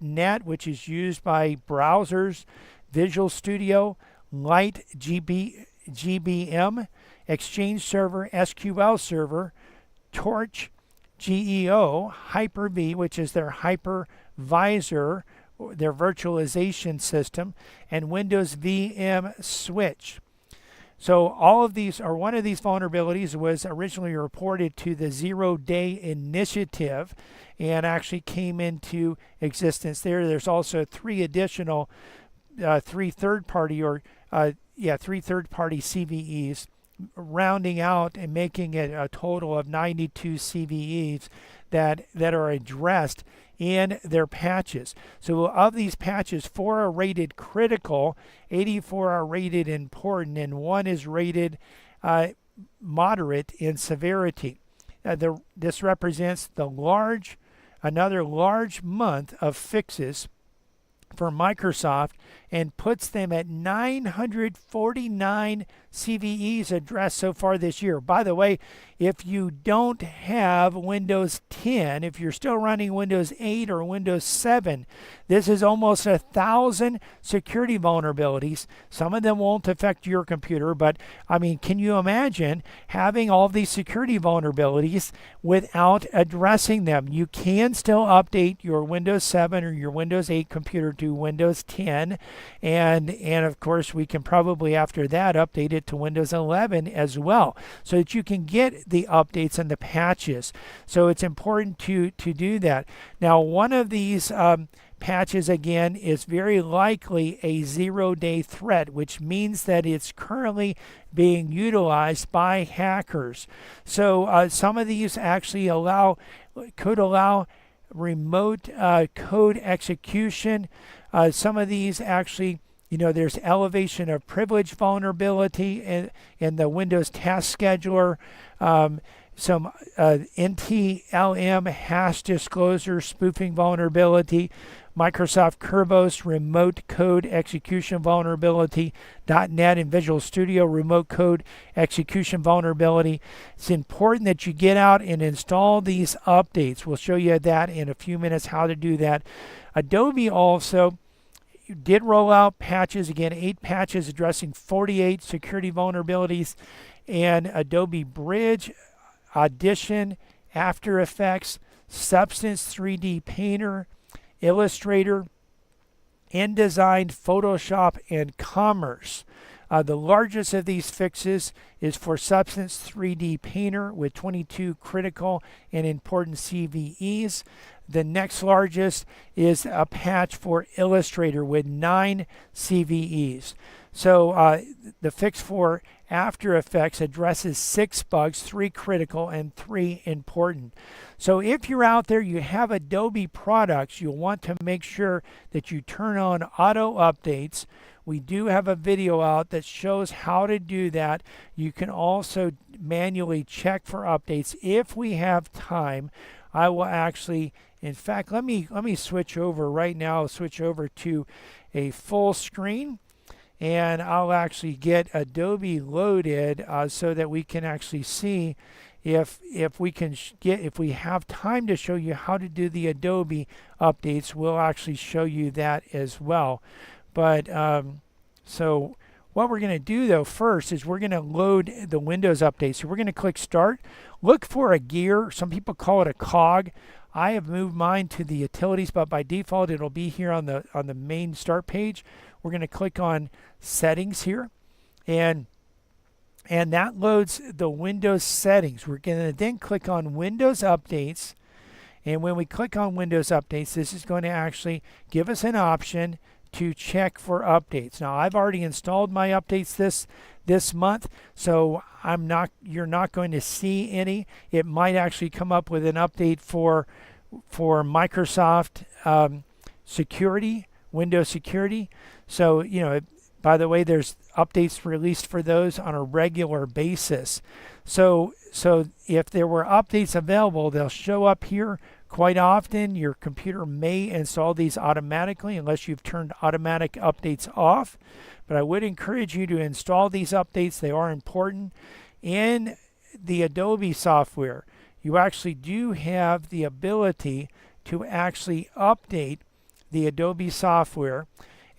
.NET, which is used by browsers, Visual Studio, Light GBM, Exchange Server, SQL Server, Torch, GEO, Hyper-V, which is their hypervisor, their virtualization system, and Windows VM Switch. So all of these, or one of these vulnerabilities, was originally reported to the Zero-Day Initiative and actually came into existence there. There's also 3 additional, 3 third-party CVEs rounding out and making it a total of 92 CVEs that are addressed in their patches. So of these patches, 4 are rated critical, 84 are rated important, and 1 is rated moderate in severity. This represents another large month of fixes for Microsoft and puts them at 949 CVEs addressed so far this year. By the way, if you don't have Windows 10, if you're still running Windows 8 or Windows 7, this is almost 1,000 security vulnerabilities. Some of them won't affect your computer, but I mean, can you imagine having all these security vulnerabilities without addressing them? You can still update your Windows 7 or your Windows 8 computer to Windows 10, and of course we can probably after that update it to Windows 11 as well, so that you can get the updates and the patches. So it's important to do that. Now, one of these patches again is very likely a 0-day threat, which means that it's currently being utilized by hackers. So some of these actually could allow remote code execution. Some of these actually, there's elevation of privilege vulnerability in the Windows Task Scheduler, some NTLM hash disclosure spoofing vulnerability, Microsoft Kerberos remote code execution vulnerability, .NET and Visual Studio remote code execution vulnerability. It's important that you get out and install these updates. We'll show you that in a few minutes, how to do that. Adobe also did roll out patches, again 8 patches addressing 48 security vulnerabilities, and Adobe Bridge, Audition, After Effects, Substance 3D Painter, Illustrator, InDesign, Photoshop, and Commerce. The largest of these fixes is for Substance 3D Painter with 22 critical and important CVEs. The next largest is a patch for Illustrator with 9 CVEs. So the fix for After Effects addresses 6 bugs, 3 critical and 3 important. So if you're out there, you have Adobe products, you'll want to make sure that you turn on auto updates. We do have a video out that shows how to do that. You can also manually check for updates. If we have time, I will actually, in fact, let me switch over right now. I'll switch over to a full screen, and I'll actually get Adobe loaded so that we can actually see if we have time to show you how to do the Adobe updates. We'll actually show you that as well. But so what we're going to do though first is we're going to load the Windows update. So we're going to click Start. Look for a gear. Some people call it a cog. I have moved mine to the utilities, but by default it'll be here on the main start page. We're going to click on Settings here, and that loads the Windows settings. We're going to then click on Windows Updates, and when we click on Windows Updates, this is going to actually give us an option to check for updates. Now, I've already installed my updates this month, so you're not going to see any. It might actually come up with an update for Microsoft security, Windows security. So, by the way, there's updates released for those on a regular basis. So if there were updates available, they'll show up here. Quite often, your computer may install these automatically unless you've turned automatic updates off. But I would encourage you to install these updates. They are important. In the Adobe software, you actually do have the ability to actually update the Adobe software.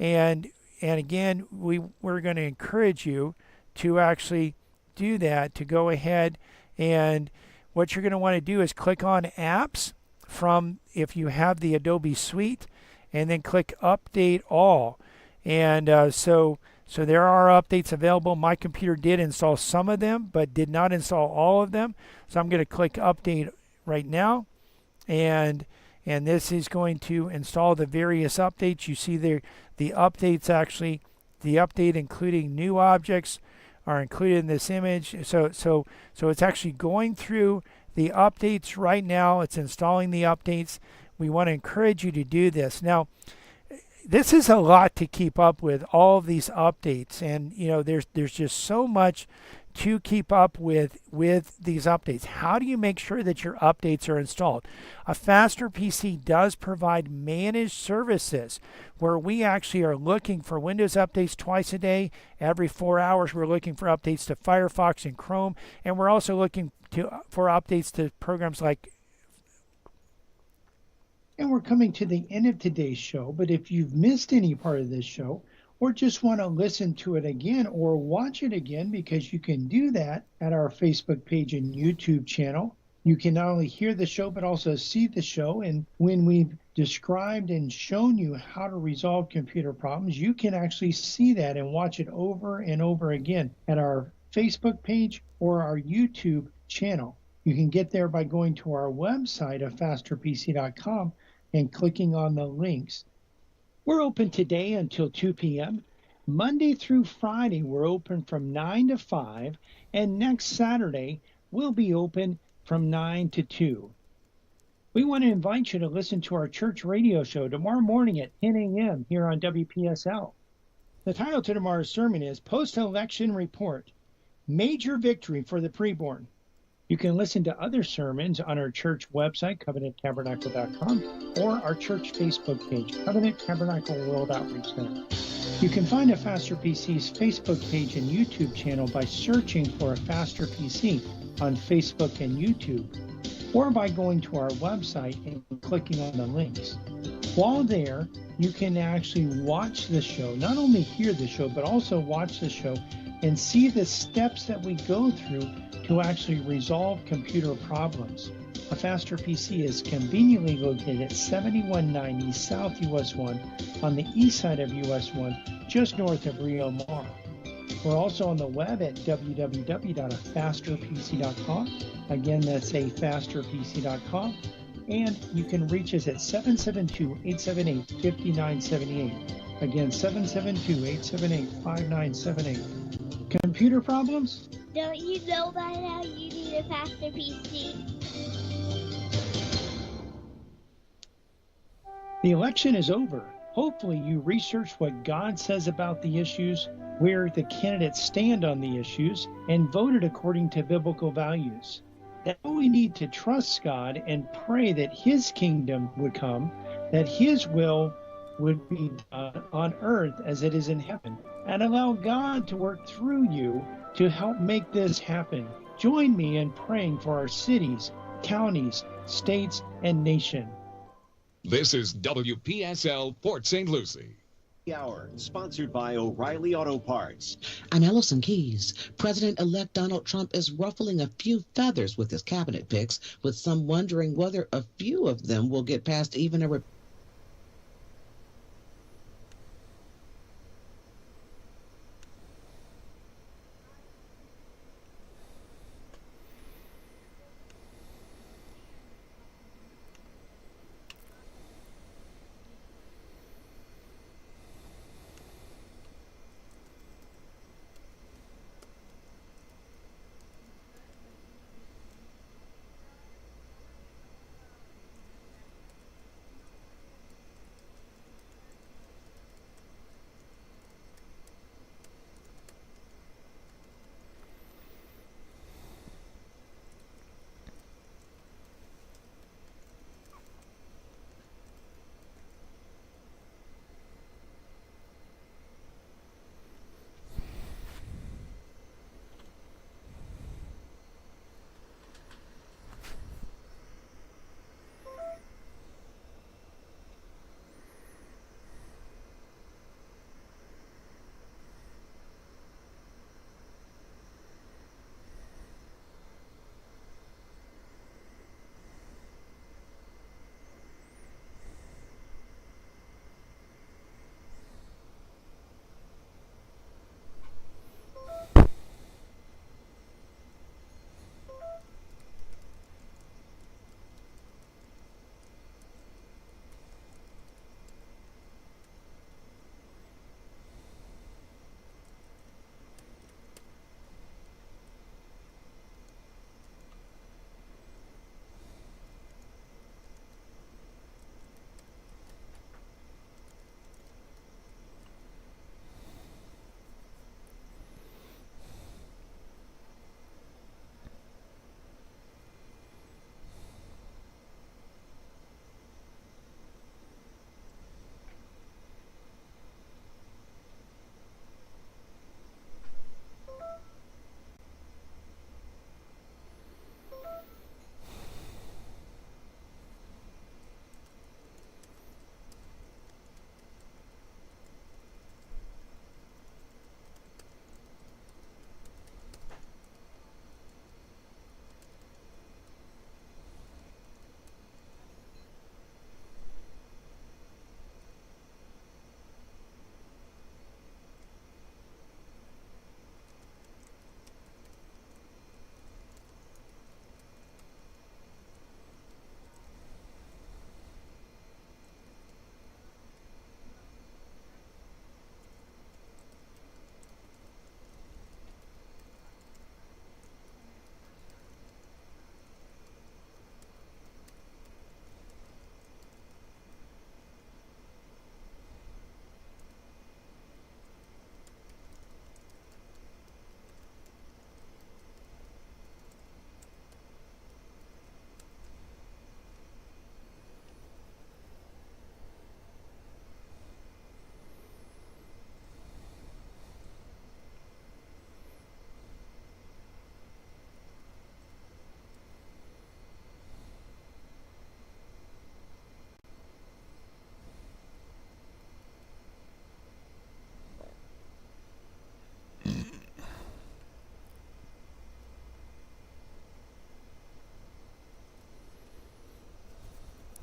And again, we're going to encourage you to actually do that, to go ahead, and what you're going to want to do is click on Apps from, if you have the Adobe Suite, and then click Update All. And so there are updates available. My computer did install some of them, but did not install all of them. So I'm going to click Update right now, and this is going to install the various updates. You see there the updates, actually the update including new objects, are included in this image. So it's actually going through the updates right now. It's installing the updates. We want to encourage you to do this. Now, this is a lot to keep up with, all of these updates, and there's just so much to keep up with these updates. How do you make sure that your updates are installed? A Faster PC does provide managed services where we actually are looking for Windows updates twice a day. Every 4 hours we're looking for updates to Firefox and Chrome, and we're also looking for updates to programs like. And we're coming to the end of today's show, but if you've missed any part of this show or just want to listen to it again or watch it again, because you can do that at our Facebook page and YouTube channel. You can not only hear the show, but also see the show. And when we've described and shown you how to resolve computer problems, you can actually see that and watch it over and over again at our Facebook page or our YouTube channel. You can get there by going to our website at fasterpc.com and clicking on the links. We're open today until 2 p.m. Monday through Friday, we're open from 9 to 5, and next Saturday, we'll be open from 9 to 2. We want to invite you to listen to our church radio show tomorrow morning at 10 a.m. here on WPSL. The title to tomorrow's sermon is Post-Election Report, Major Victory for the Preborn. You can listen to other sermons on our church website, covenanttabernacle.com, or our church Facebook page, Covenant Tabernacle World Outreach Center. You can find a Faster PC's Facebook page and YouTube channel by searching for a Faster PC on Facebook and YouTube, or by going to our website and clicking on the links. While there, you can actually watch the show, not only hear the show, but also watch the show and see the steps that we go through to actually resolve computer problems. A Faster PC is conveniently located at 7190 South US 1 on the east side of US 1, just north of Rio Mar. We're also on the web at www.afasterpc.com. Again, that's afasterpc.com. And you can reach us at 772-878-5978. Again, 772-878-5978. Computer problems? Don't you know by now you need a faster PC? The election is over. Hopefully you researched what God says about the issues, where the candidates stand on the issues, and voted according to biblical values. Now we need to trust God and pray that His kingdom would come, that His will would be done on earth as it is in heaven, and allow God to work through you to help make this happen. Join me in praying for our cities, counties, states, and nation. This is WPSL Port St. Lucie. Hour, sponsored by O'Reilly Auto Parts. I'm Ellison Keys. President-elect Donald Trump is ruffling a few feathers with his cabinet picks, with some wondering whether a few of them will get past even a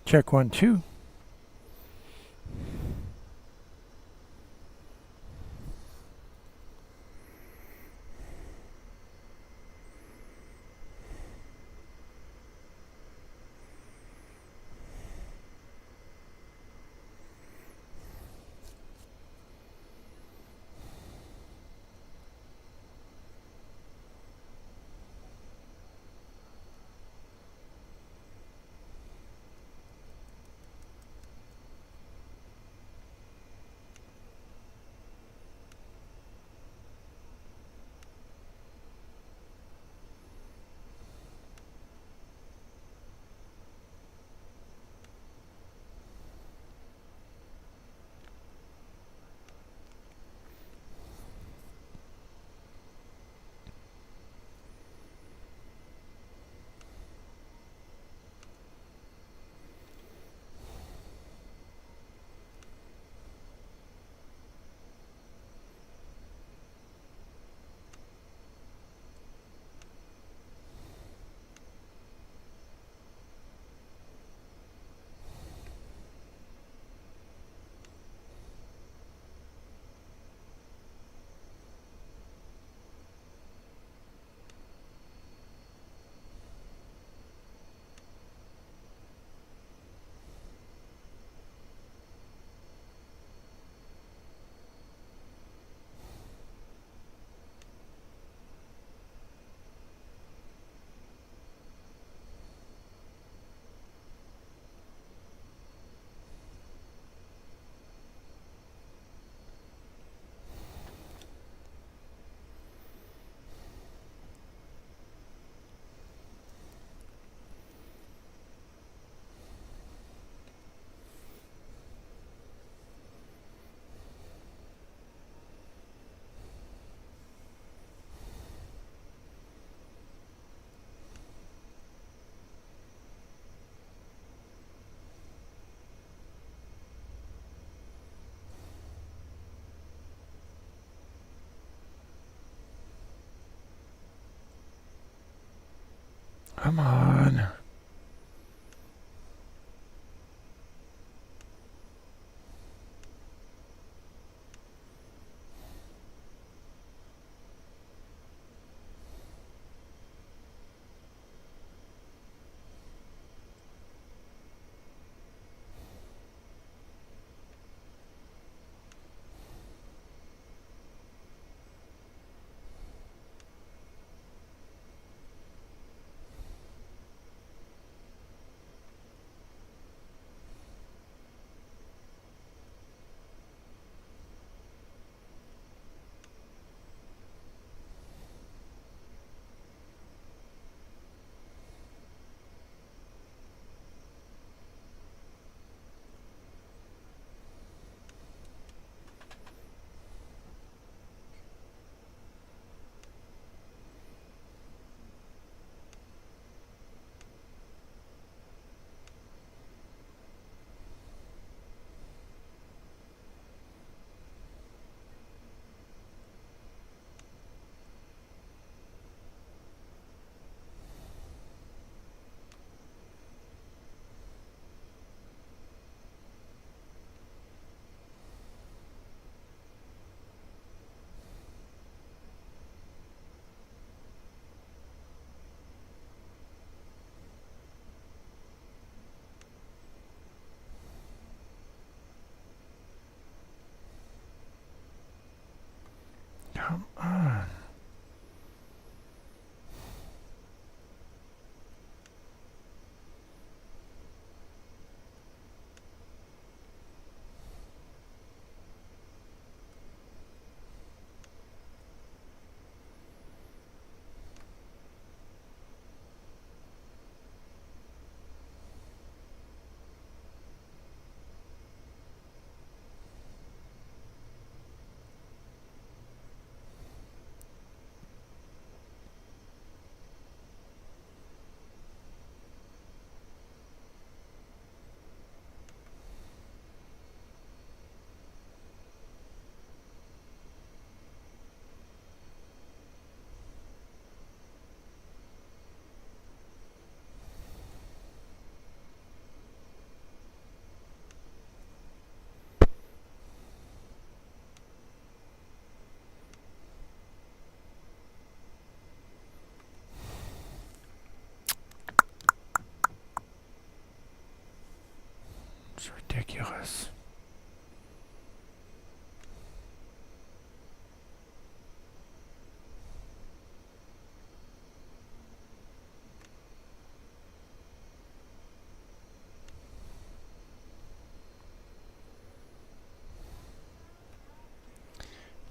Check 1, 2. Come on.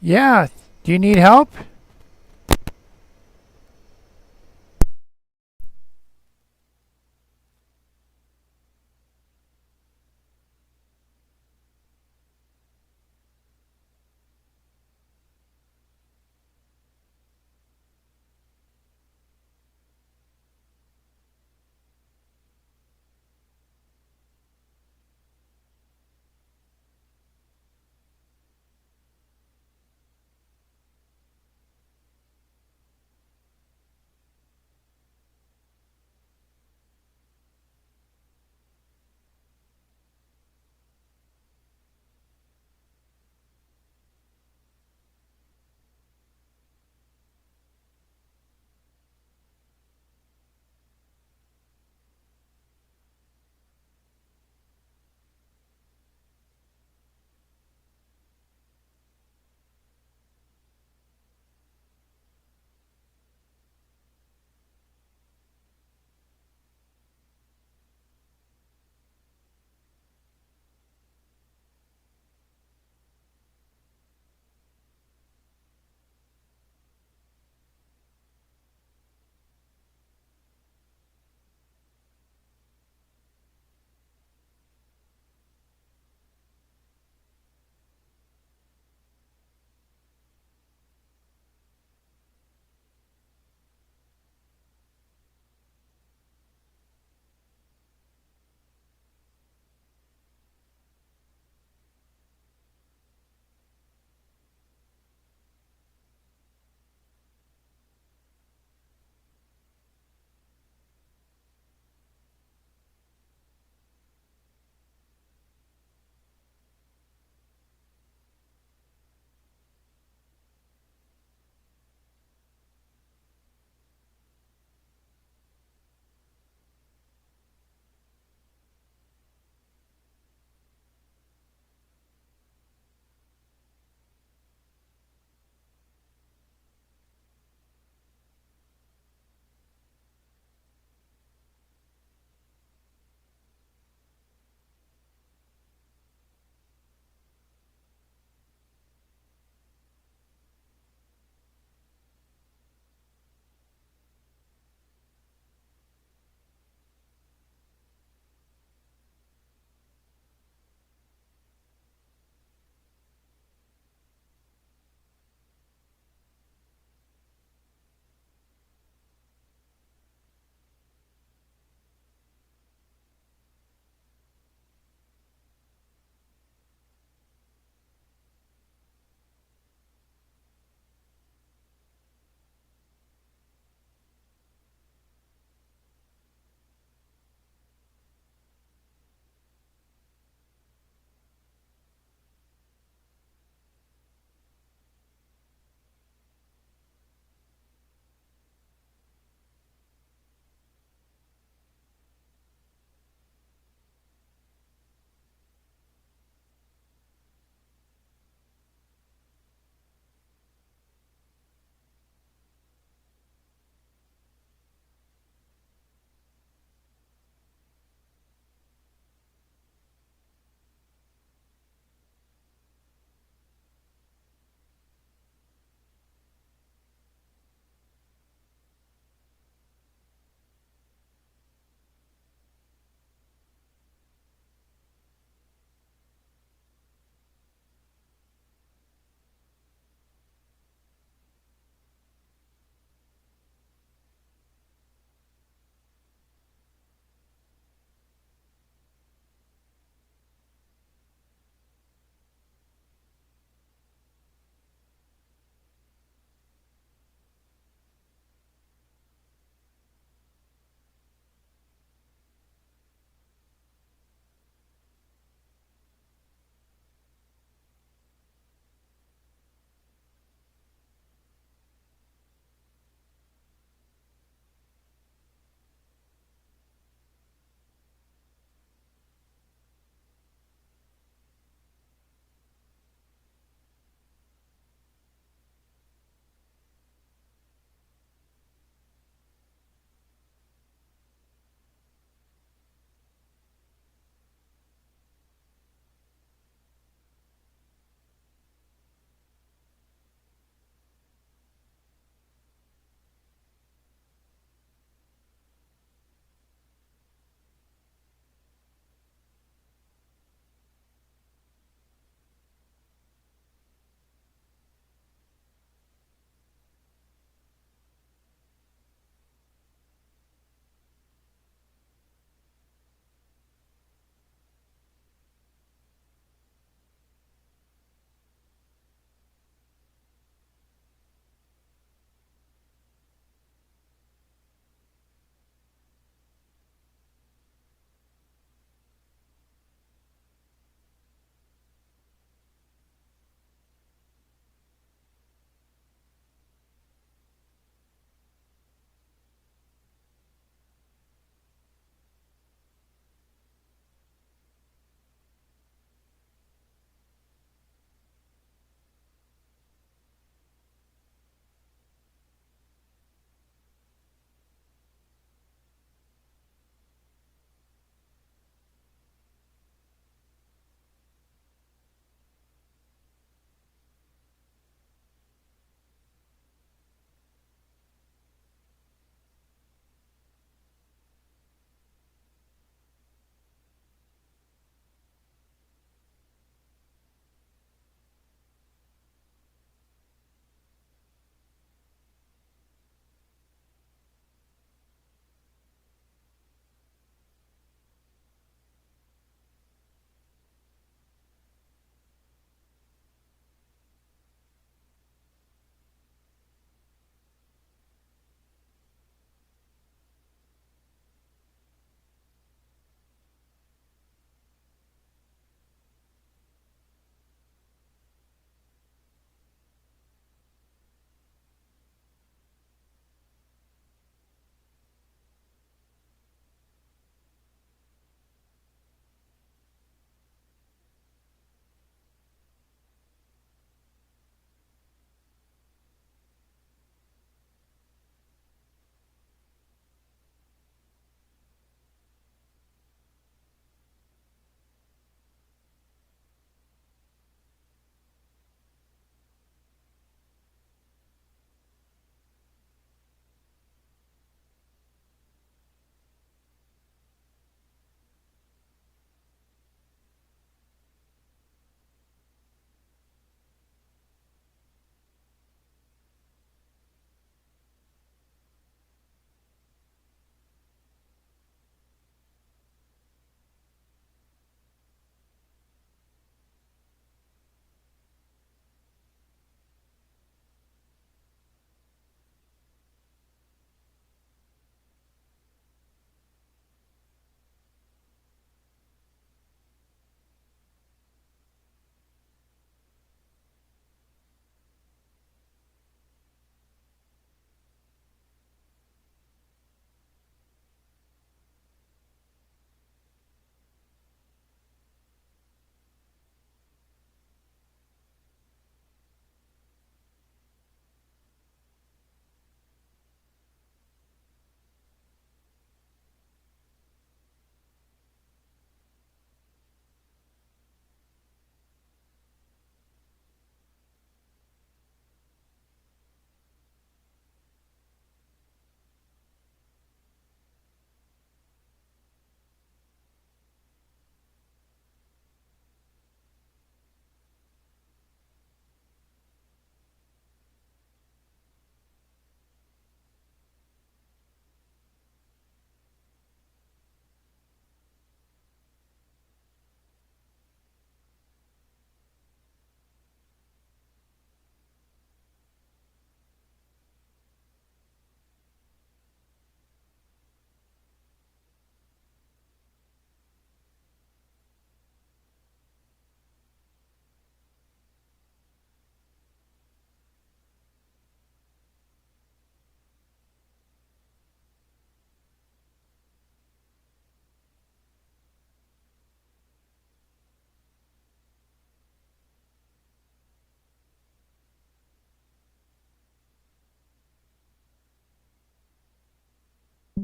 Yeah. Do you need help?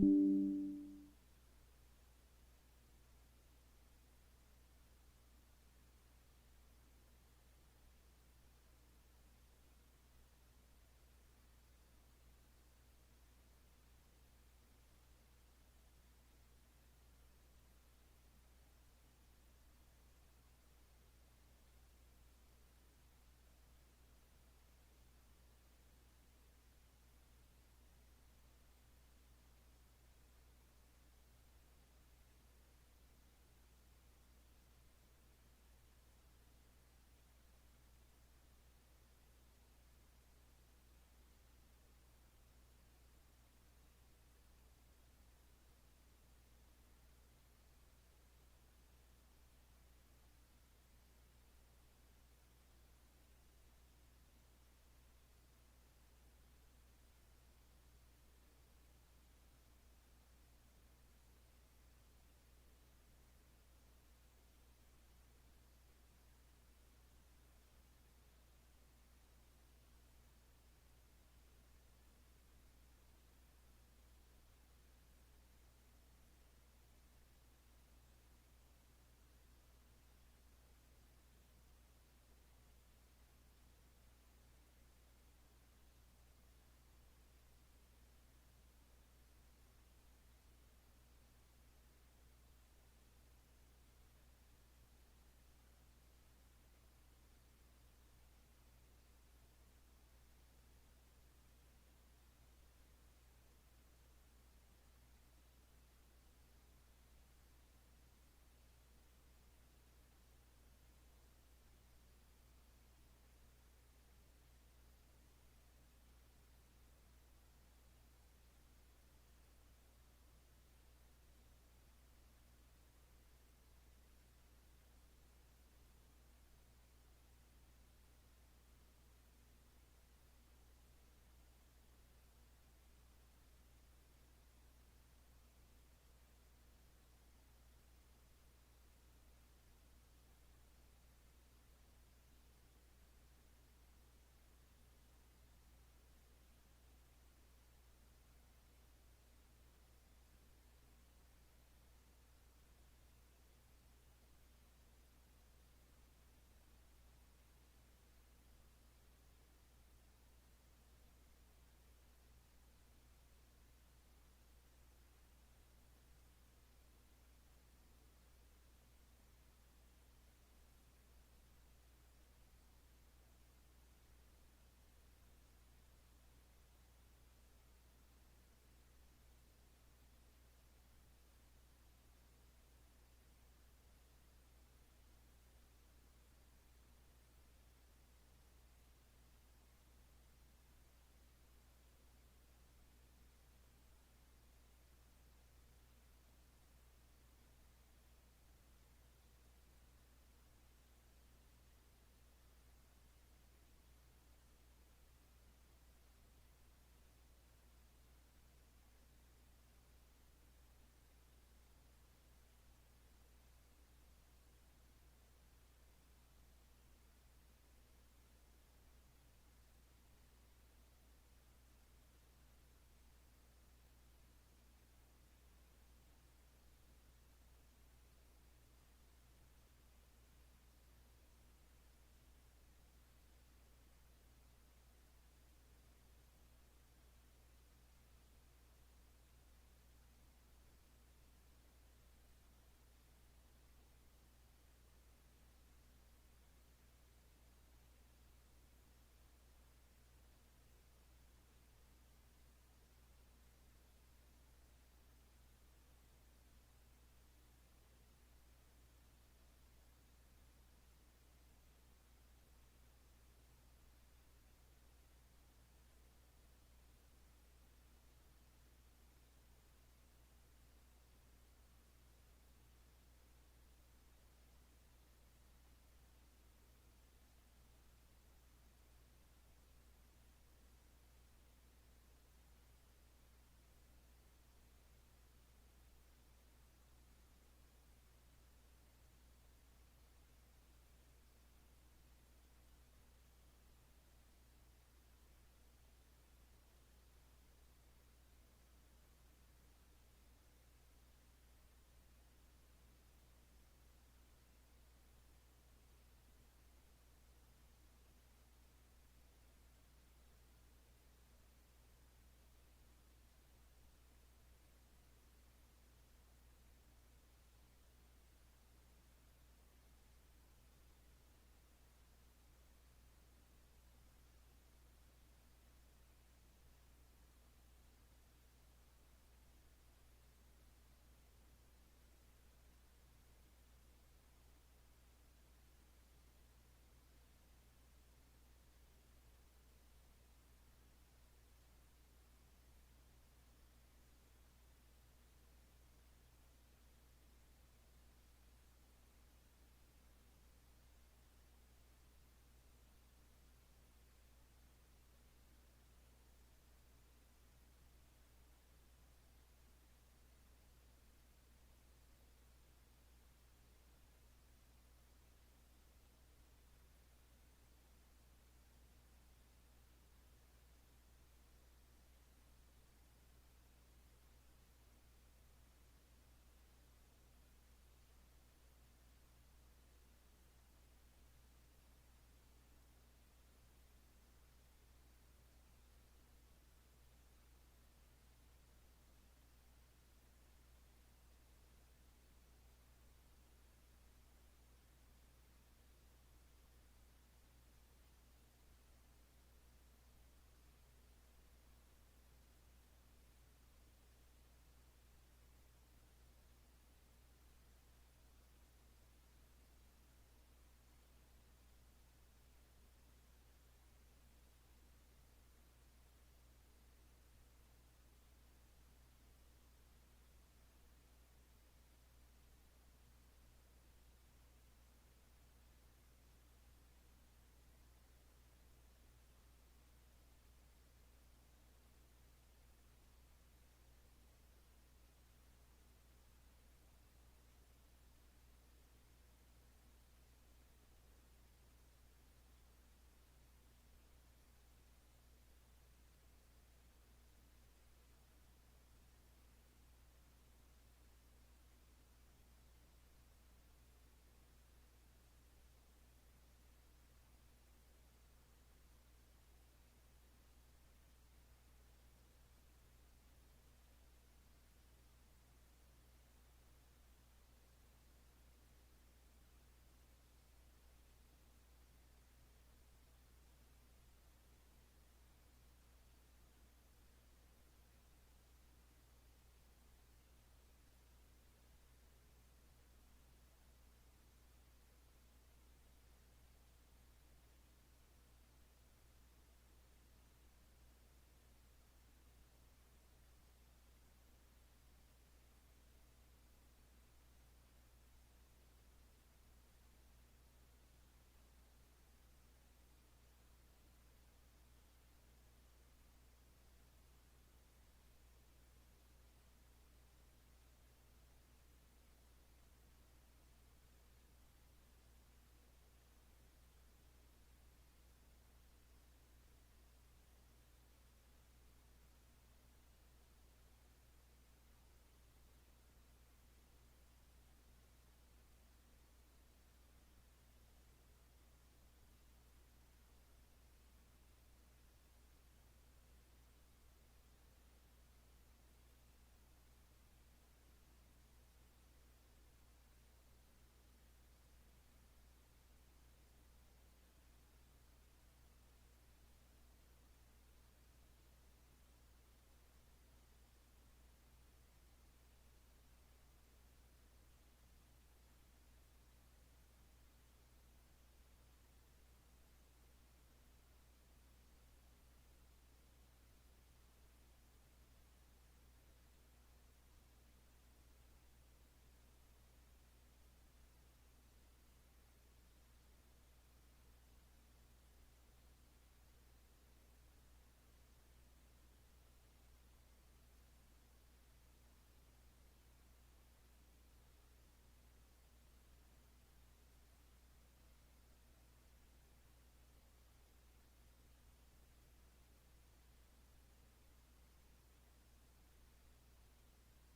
you.